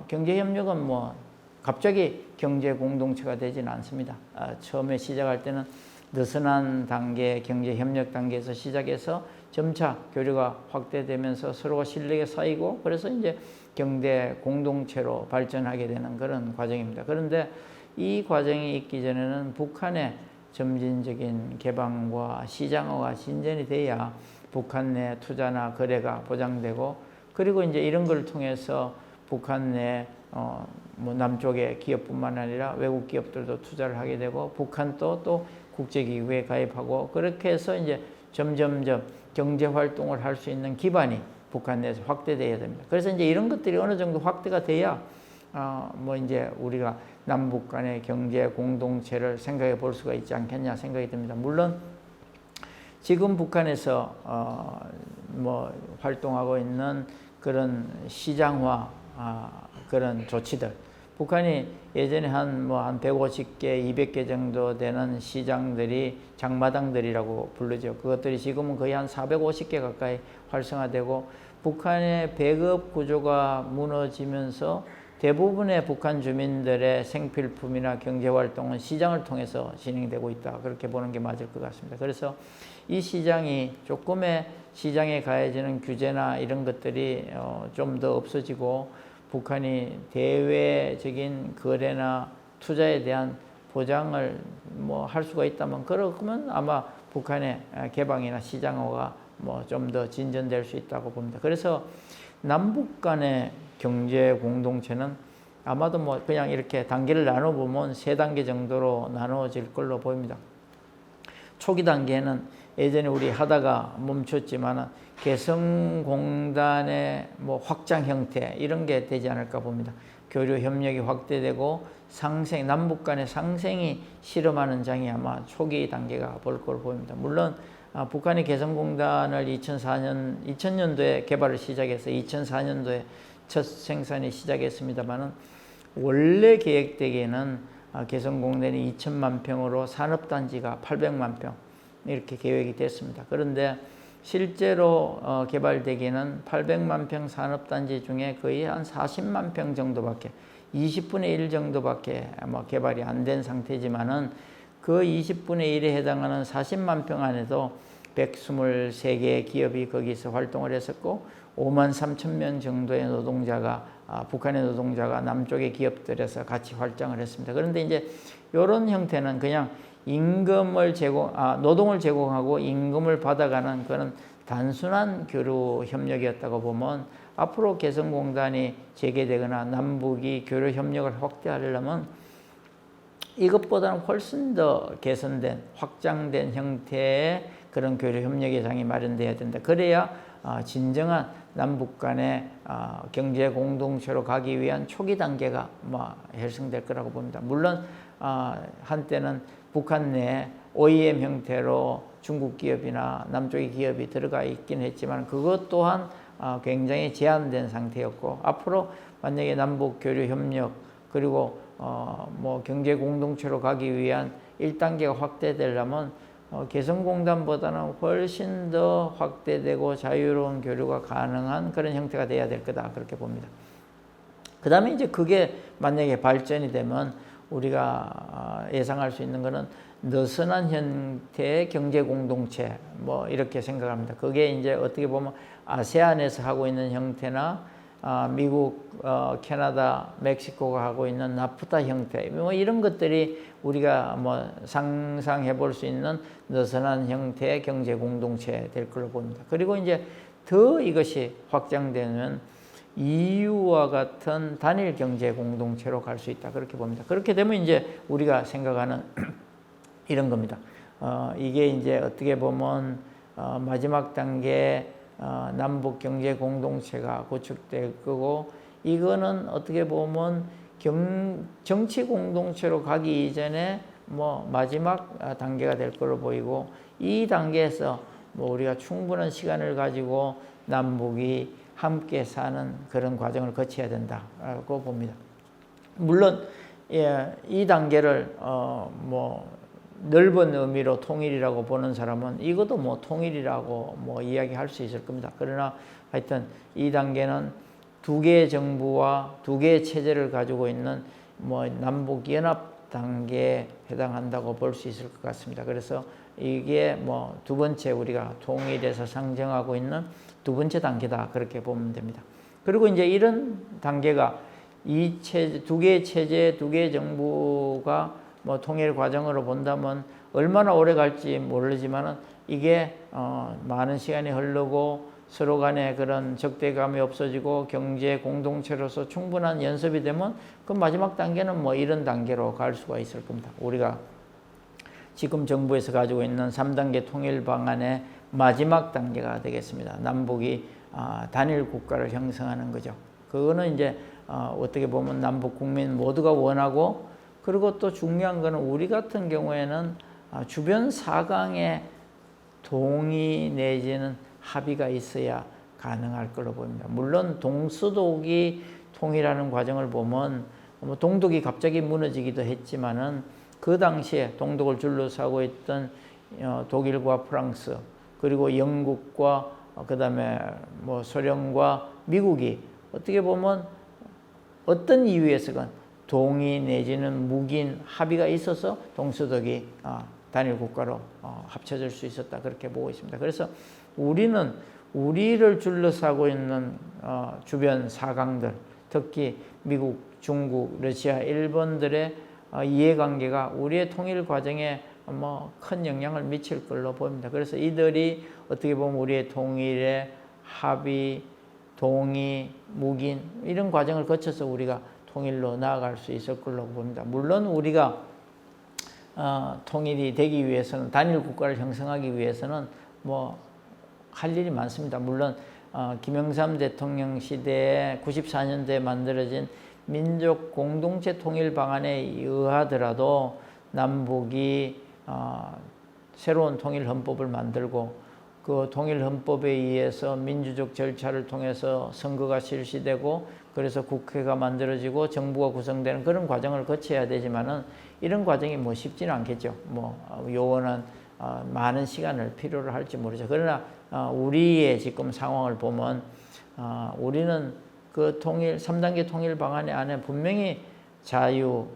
경제 협력은 뭐 갑자기 경제 공동체가 되지는 않습니다. 처음에 시작할 때는 느슨한 단계, 경제 협력 단계에서 시작해서 점차 교류가 확대되면서 서로가 신뢰가 쌓이고, 그래서 이제 경제 공동체로 발전하게 되는 그런 과정입니다. 그런데 이 과정이 있기 전에는 북한의 점진적인 개방과 시장화가 진전이 돼야 북한 내 투자나 거래가 보장되고, 그리고 이제 이런 걸 통해서 북한 내 뭐 남쪽의 기업뿐만 아니라 외국 기업들도 투자를 하게 되고, 북한도 또 국제기구에 가입하고, 그렇게 해서 이제 점점점 경제 활동을 할 수 있는 기반이 북한 내에서 확대돼야 됩니다. 그래서 이제 이런 것들이 어느 정도 확대가 돼야 뭐 이제 우리가 남북 간의 경제 공동체를 생각해 볼 수가 있지 않겠냐 생각이 듭니다. 물론 지금 북한에서 뭐 활동하고 있는 그런 시장화 그런 조치들, 북한이 예전에 한 150개, 200개 정도 되는 시장들이 장마당들이라고 부르죠. 그것들이 지금은 거의 한 450개 가까이 활성화되고, 북한의 배급 구조가 무너지면서 대부분의 북한 주민들의 생필품이나 경제활동은 시장을 통해서 진행되고 있다, 그렇게 보는 게 맞을 것 같습니다. 그래서 이 시장이 조금의 시장에 가해지는 규제나 이런 것들이 좀 더 없어지고, 북한이 대외적인 거래나 투자에 대한 보장을 뭐 할 수가 있다면, 그러면 아마 북한의 개방이나 시장화가 뭐 좀 더 진전될 수 있다고 봅니다. 그래서 남북 간의 경제 공동체는 아마도 뭐 그냥 이렇게 단계를 나눠보면 3단계 정도로 나눠질 걸로 보입니다. 초기 단계는 예전에 우리 하다가 멈췄지만 개성공단의 뭐 확장 형태 이런 게 되지 않을까 봅니다. 교류 협력이 확대되고 남북 간의 상생이 실험하는 장이 아마 초기 단계가 볼 걸로 보입니다. 물론 북한이 개성공단을 2000년도에 개발을 시작해서 2004년도에 첫 생산이 시작했습니다만, 원래 계획되기에는 개성공단이 2천만 평으로 산업단지가 800만 평 이렇게 계획이 됐습니다. 그런데 실제로 개발되기에는 800만 평 산업단지 중에 거의 한 40만 평 정도밖에, 20분의 1 정도밖에 개발이 안 된 상태지만은, 그 20분의 1에 해당하는 40만 평 안에도 123개의 기업이 거기서 활동을 했었고 5만 3천 명 정도의 노동자가 북한의 노동자가 남쪽의 기업들에서 같이 활장을 했습니다. 그런데 이제 이런 형태는 그냥 임금을 노동을 제공하고 임금을 받아가는 그런 단순한 교류 협력이었다고 보면 앞으로 개성공단이 재개되거나 남북이 교류 협력을 확대하려면 이것보다는 훨씬 더 개선된 확장된 형태의 그런 교류 협력의 장이 마련돼야 된다. 그래야 진정한 남북 간의 경제 공동체로 가기 위한 초기 단계가 형성될 거라고 봅니다. 물론 한때는 북한 내 OEM 형태로 중국 기업이나 남쪽의 기업이 들어가 있긴 했지만 그것 또한 굉장히 제한된 상태였고, 앞으로 만약에 남북 교류 협력 그리고 경제 공동체로 가기 위한 1단계가 확대되려면 개성공단보다는 훨씬 더 확대되고 자유로운 교류가 가능한 그런 형태가 돼야 될 거다, 그렇게 봅니다. 그 다음에 이제 그게 만약에 발전이 되면 우리가 예상할 수 있는 것은 느슨한 형태의 경제 공동체 이렇게 생각합니다. 그게 이제 어떻게 보면 아세안에서 하고 있는 형태나 미국, 캐나다, 멕시코가 하고 있는 나프타 형태 이런 것들이 우리가 상상해 볼 수 있는 느슨한 형태의 경제 공동체 될 걸로 봅니다. 그리고 이제 더 이것이 확장되면 EU와 같은 단일 경제 공동체로 갈 수 있다, 그렇게 봅니다. 그렇게 되면 이제 우리가 생각하는 이런 겁니다. 이게 이제 어떻게 보면 마지막 단계 남북 경제 공동체가 구축될 거고, 이거는 어떻게 보면 정치 공동체로 가기 이전에 마지막 단계가 될 걸로 보이고, 이 단계에서 우리가 충분한 시간을 가지고 남북이 함께 사는 그런 과정을 거쳐야 된다고 봅니다. 물론 이 단계를 넓은 의미로 통일이라고 보는 사람은 이것도 통일이라고 이야기할 수 있을 겁니다. 그러나 하여튼 이 단계는 두 개의 정부와 두 개의 체제를 가지고 있는 남북 연합 단계에 해당한다고 볼 수 있을 것 같습니다. 그래서 이게 두 번째 우리가 통일에서 상정하고 있는 두 번째 단계다, 그렇게 보면 됩니다. 그리고 이제 이런 단계가 이 체제, 두 개의 체제, 두 개의 정부가 통일 과정으로 본다면 얼마나 오래 갈지 모르지만은 이게 많은 시간이 흐르고 서로 간에 그런 적대감이 없어지고 경제 공동체로서 충분한 연습이 되면 그 마지막 단계는 이런 단계로 갈 수가 있을 겁니다. 우리가 지금 정부에서 가지고 있는 3단계 통일 방안의 마지막 단계가 되겠습니다. 남북이 단일 국가를 형성하는 거죠. 그거는 이제 어떻게 보면 남북 국민 모두가 원하고, 그리고 또 중요한 거는 우리 같은 경우에는 주변 사강의 동의 내지는 합의가 있어야 가능할 걸로 보입니다. 물론 동서독이 통일하는 과정을 보면 동독이 갑자기 무너지기도 했지만은 그 당시에 동독을 둘러싸고 있던 독일과 프랑스, 그리고 영국과 그다음에 소련과 미국이 어떻게 보면 어떤 이유에서건 동의 내지는 묵인 합의가 있어서 동서독이 단일 국가로 합쳐질 수 있었다, 그렇게 보고 있습니다. 그래서 우리는 우리를 둘러싸고 있는 주변 사강들, 특히 미국, 중국, 러시아, 일본들의 이해관계가 우리의 통일 과정에 큰 영향을 미칠 걸로 보입니다. 그래서 이들이 어떻게 보면 우리의 통일의 합의, 동의, 묵인 이런 과정을 거쳐서 우리가 통일로 나아갈 수 있을 걸로 봅니다. 물론 우리가 통일이 되기 위해서는, 단일 국가를 형성하기 위해서는 할 일이 많습니다. 물론 김영삼 대통령 시대에 94년도에 만들어진 민족 공동체 통일 방안에 의하더라도 남북이 새로운 통일 헌법을 만들고 그 통일 헌법에 의해서 민주적 절차를 통해서 선거가 실시되고 그래서 국회가 만들어지고 정부가 구성되는 그런 과정을 거쳐야 되지만은 이런 과정이 쉽지는 않겠죠. 요원한 많은 시간을 필요로 할지 모르죠. 그러나 우리의 지금 상황을 보면 우리는 그 3단계 통일 방안 안에 분명히 자주,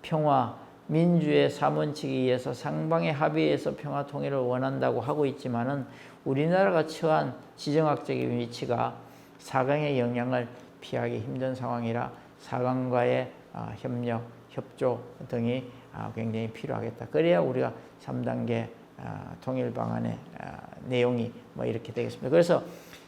평화, 민주의 3원칙에 의해서 상방의 합의에서 평화 통일을 원한다고 하고 있지만은 우리나라가 처한 지정학적인 위치가 4강의 영향을 피하기 힘든 상황이라 사강과의 협력, 협조 등이 굉장히 필요하겠다. 그래야 우리가 3단계 통일 방안의 내용이 뭐 이렇게 되겠습니다. 그래서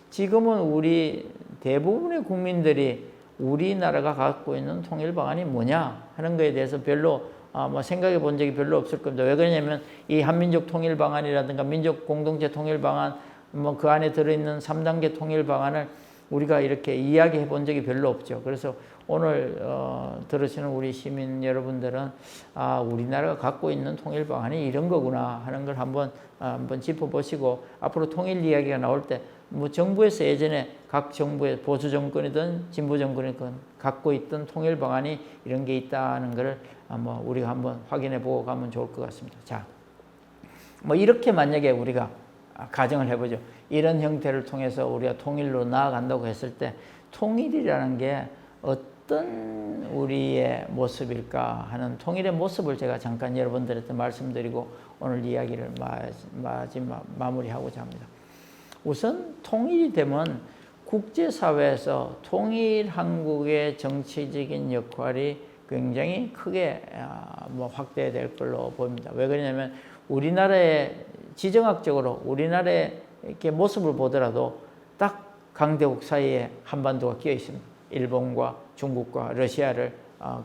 지금은 우리 대부분의 국민들이 우리나라가 갖고 있는 통일 방안이 뭐냐 하는 것에 대해서 별로 뭐 생각해 본 적이 별로 없을 겁니다. 왜 그러냐면 이 한민족 통일 방안이라든가 민족 공동체 통일 방안 뭐 그 안에 들어있는 3단계 통일 방안을 우리가 이렇게 이야기해 본 적이 별로 없죠. 그래서 오늘 들으시는 우리 시민 여러분들은 우리나라가 갖고 있는 통일 방안이 이런 거구나 하는 걸 한번 짚어보시고 앞으로 통일 이야기가 나올 때 뭐 정부에서 예전에 각 정부의 보수 정권이든 진보 정권이든 갖고 있던 통일 방안이 이런 게 있다는 것을 우리가 한번 확인해 보고 가면 좋을 것 같습니다. 자, 뭐 이렇게 만약에 우리가 가정을 해보죠. 이런 형태를 통해서 우리가 통일로 나아간다고 했을 때 통일이라는 게 어떤 우리의 모습일까 하는 통일의 모습을 제가 잠깐 여러분들한테 말씀드리고 오늘 이야기를 마무리하고자 합니다. 우선 통일이 되면 국제사회에서 통일 한국의 정치적인 역할이 굉장히 크게 확대될 걸로 보입니다. 왜 그러냐면 우리나라의 지정학적으로 우리나라의 이렇게 모습을 보더라도 딱 강대국 사이에 한반도가 끼어 있습니다. 일본과 중국과 러시아를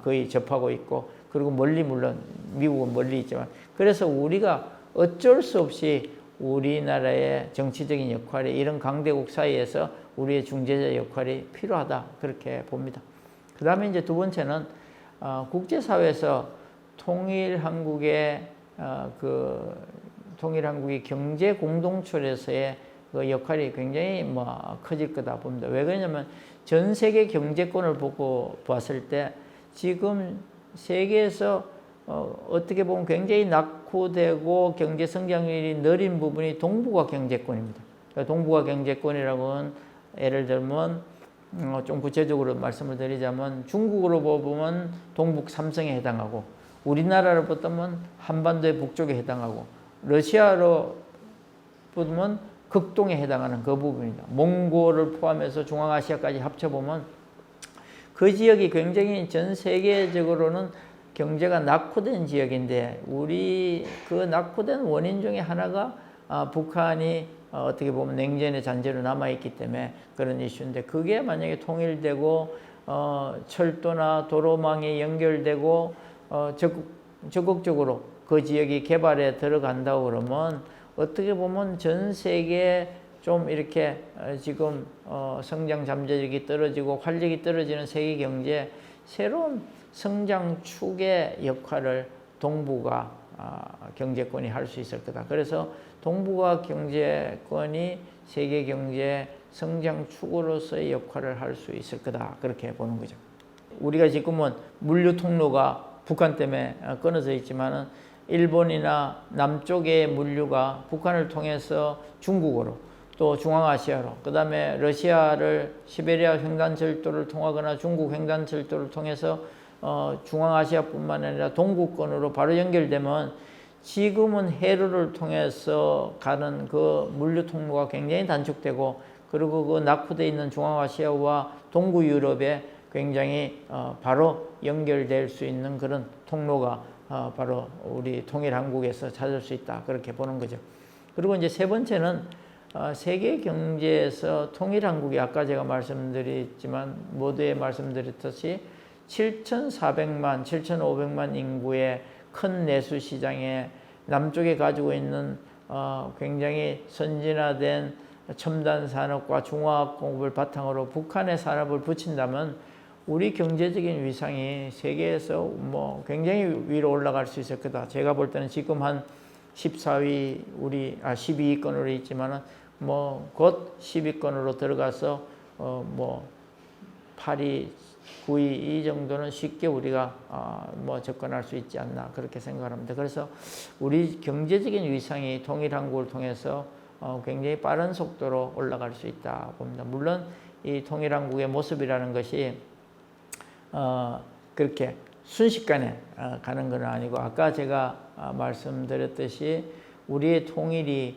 거의 접하고 있고 그리고 멀리 물론 미국은 멀리 있지만 그래서 우리가 어쩔 수 없이 우리나라의 정치적인 역할이 이런 강대국 사이에서 우리의 중재자 역할이 필요하다 그렇게 봅니다. 그 다음에 이제 두 번째는 국제사회에서 통일 한국의 경제 공동체에서의 그 역할이 굉장히 커질 거다 봅니다. 왜 그러냐면 전 세계 경제권을 보고 봤을 때 지금 세계에서 어떻게 보면 굉장히 낙후되고 경제 성장률이 느린 부분이 동북아 경제권입니다. 동북아 경제권이라고는 예를 들면 좀 구체적으로 말씀을 드리자면 중국으로 보면 동북 3성에 해당하고 우리나라로 보면 한반도의 북쪽에 해당하고 러시아로 보면 극동에 해당하는 그 부분입니다. 몽골을 포함해서 중앙아시아까지 합쳐보면 그 지역이 굉장히 전 세계적으로는 경제가 낙후된 지역인데 우리 그 낙후된 원인 중에 하나가 북한이 어떻게 보면 냉전의 잔재로 남아있기 때문에 그런 이슈인데 그게 만약에 통일되고 철도나 도로망이 연결되고 적극적으로 그 지역이 개발에 들어간다고 그러면 어떻게 보면 전 세계에 좀 이렇게 지금 성장 잠재력이 떨어지고 활력이 떨어지는 세계 경제에 새로운 성장 축의 역할을 동북아 경제권이 할 수 있을 거다. 그래서 동북아 경제권이 세계 경제 성장 축으로서의 역할을 할 수 있을 거다. 그렇게 보는 거죠. 우리가 지금은 물류 통로가 북한 때문에 끊어져 있지만은 일본이나 남쪽의 물류가 북한을 통해서 중국으로 또 중앙아시아로 그 다음에 러시아를 시베리아 횡단철도를 통하거나 중국 횡단철도를 통해서 중앙아시아뿐만 아니라 동구권으로 바로 연결되면 지금은 해로를 통해서 가는 그 물류 통로가 굉장히 단축되고 그리고 그 낙후되어 있는 중앙아시아와 동구 유럽에 굉장히 바로 연결될 수 있는 그런 통로가 바로 우리 통일한국에서 찾을 수 있다 그렇게 보는 거죠. 그리고 이제 세 번째는 세계 경제에서 통일한국이 아까 제가 말씀드렸지만 모두에 말씀드렸듯이 7,400만, 7,500만 인구의 큰 내수 시장에 남쪽에 가지고 있는 굉장히 선진화된 첨단 산업과 중화학 공업을 바탕으로 북한의 산업을 붙인다면 우리 경제적인 위상이 세계에서 굉장히 위로 올라갈 수 있을 거다. 제가 볼 때는 지금 한 14위, 12위권으로 있지만은 곧 10위권으로 들어가서 8위, 9위 이 정도는 쉽게 우리가 접근할 수 있지 않나 그렇게 생각합니다. 그래서 우리 경제적인 위상이 통일한국을 통해서 굉장히 빠른 속도로 올라갈 수 있다 봅니다. 물론 이 통일한국의 모습이라는 것이 그렇게 순식간에 가는 건 아니고 아까 제가 말씀드렸듯이 우리의 통일이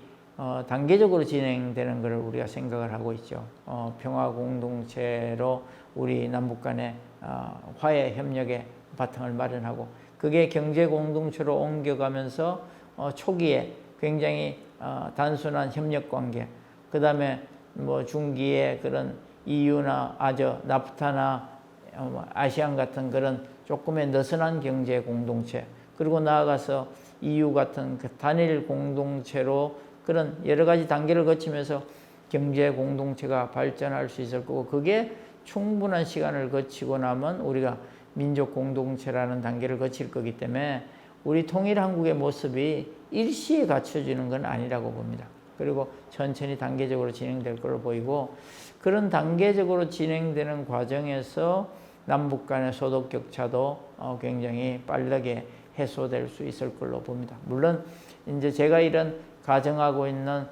단계적으로 진행되는 것을 우리가 생각을 하고 있죠. 평화 공동체로 우리 남북 간의 화해 협력의 바탕을 마련하고 그게 경제 공동체로 옮겨가면서 초기에 굉장히 단순한 협력 관계, 그 다음에 뭐 중기에 그런 EU나 나프타나 아시안 같은 그런 조금의 느슨한 경제 공동체, 그리고 나아가서 EU 같은 그 단일 공동체로 그런 여러 가지 단계를 거치면서 경제 공동체가 발전할 수 있을 거고, 그게 충분한 시간을 거치고 나면 우리가 민족 공동체라는 단계를 거칠 거기 때문에 우리 통일 한국의 모습이 일시에 갖춰지는 건 아니라고 봅니다. 그리고 천천히 단계적으로 진행될 걸로 보이고, 그런 단계적으로 진행되는 과정에서 남북 간의 소득 격차도 굉장히 빠르게 해소될 수 있을 걸로 봅니다. 물론 이제 제가 이런 가정하고 있는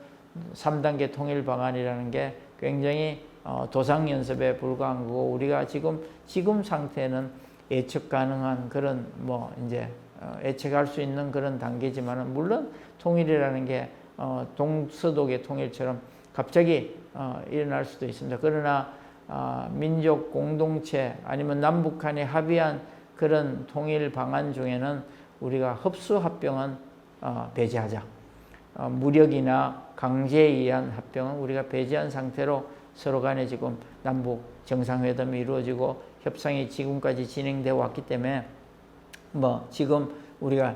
3단계 통일 방안이라는 게 굉장히 도상 연습에 불과한 거고, 우리가 지금 상태는 예측 가능한 그런 이제 예측할 수 있는 그런 단계지만은, 물론 통일이라는 게 동서독의 통일처럼 갑자기 일어날 수도 있습니다. 그러나 민족 공동체 아니면 남북 간에 합의한 그런 통일 방안 중에는 우리가 흡수 합병은 배제하자. 무력이나 강제에 의한 합병은 우리가 배제한 상태로 서로 간에 지금 남북 정상회담이 이루어지고 협상이 지금까지 진행되어 왔기 때문에 지금 우리가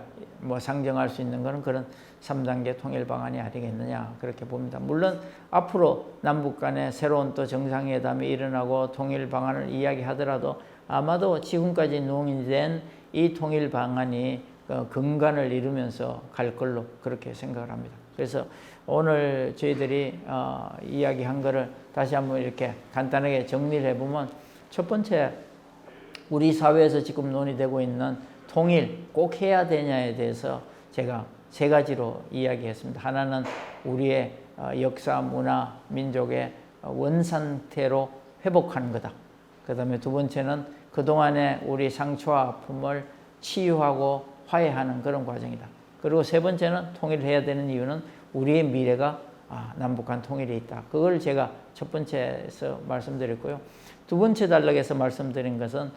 상정할 수 있는 것은 그런 3단계 통일 방안이 아니겠느냐, 그렇게 봅니다. 물론 앞으로 남북 간에 새로운 또 정상회담이 일어나고 통일 방안을 이야기하더라도 아마도 지금까지 논의된 이 통일 방안이 근간을 이루면서 갈 걸로 그렇게 생각을 합니다. 그래서 오늘 저희들이 이야기한 거를 다시 한번 이렇게 간단하게 정리를 해보면, 첫 번째, 우리 사회에서 지금 논의되고 있는 통일 꼭 해야 되냐에 대해서 제가 세 가지로 이야기했습니다. 하나는 우리의 역사, 문화, 민족의 원상태로 회복하는 거다. 그 다음에 두 번째는 그동안의 우리 상처와 아픔을 치유하고 화해하는 그런 과정이다. 그리고 세 번째는 통일해야 되는 이유는 우리의 미래가 남북한 통일에 있다. 그걸 제가 첫 번째에서 말씀드렸고요. 두 번째 단락에서 말씀드린 것은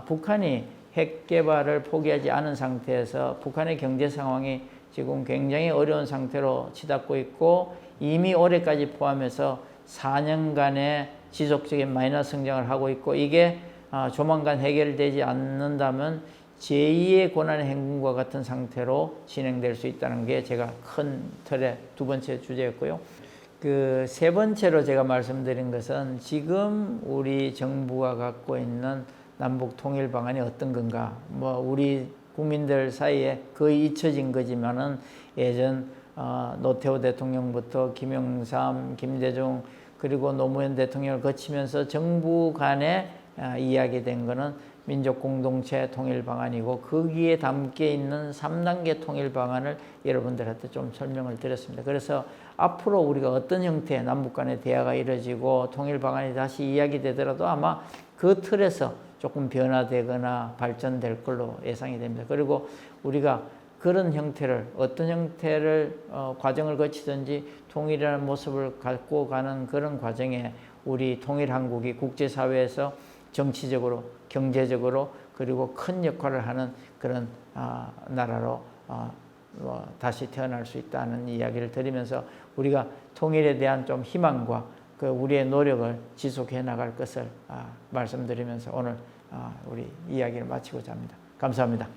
북한이 핵 개발을 포기하지 않은 상태에서 북한의 경제 상황이 지금 굉장히 어려운 상태로 치닫고 있고, 이미 올해까지 포함해서 4년간의 지속적인 마이너스 성장을 하고 있고, 이게 조만간 해결되지 않는다면 제2의 고난의 행군과 같은 상태로 진행될 수 있다는 게 제가 큰 틀의 두 번째 주제였고요. 그 세 번째로 제가 말씀드린 것은 지금 우리 정부가 갖고 있는 남북 통일 방안이 어떤 건가, 우리 국민들 사이에 거의 잊혀진 거지만은 예전 노태우 대통령부터 김영삼, 김대중, 그리고 노무현 대통령을 거치면서 정부 간에 이야기된 거는 민족 공동체 통일 방안이고, 거기에 담겨 있는 3단계 통일 방안을 여러분들한테 좀 설명을 드렸습니다. 그래서 앞으로 우리가 어떤 형태의 남북 간의 대화가 이루어지고 통일 방안이 다시 이야기되더라도 아마 그 틀에서 조금 변화되거나 발전될 걸로 예상이 됩니다. 그리고 우리가 그런 형태를, 어떤 형태를 과정을 거치든지 통일이라는 모습을 갖고 가는 그런 과정에 우리 통일 한국이 국제사회에서 정치적으로, 경제적으로, 그리고 큰 역할을 하는 그런 나라로 다시 태어날 수 있다는 이야기를 드리면서, 우리가 통일에 대한 좀 희망과 그 우리의 노력을 지속해 나갈 것을 말씀드리면서 오늘 우리 이야기를 마치고자 합니다. 감사합니다.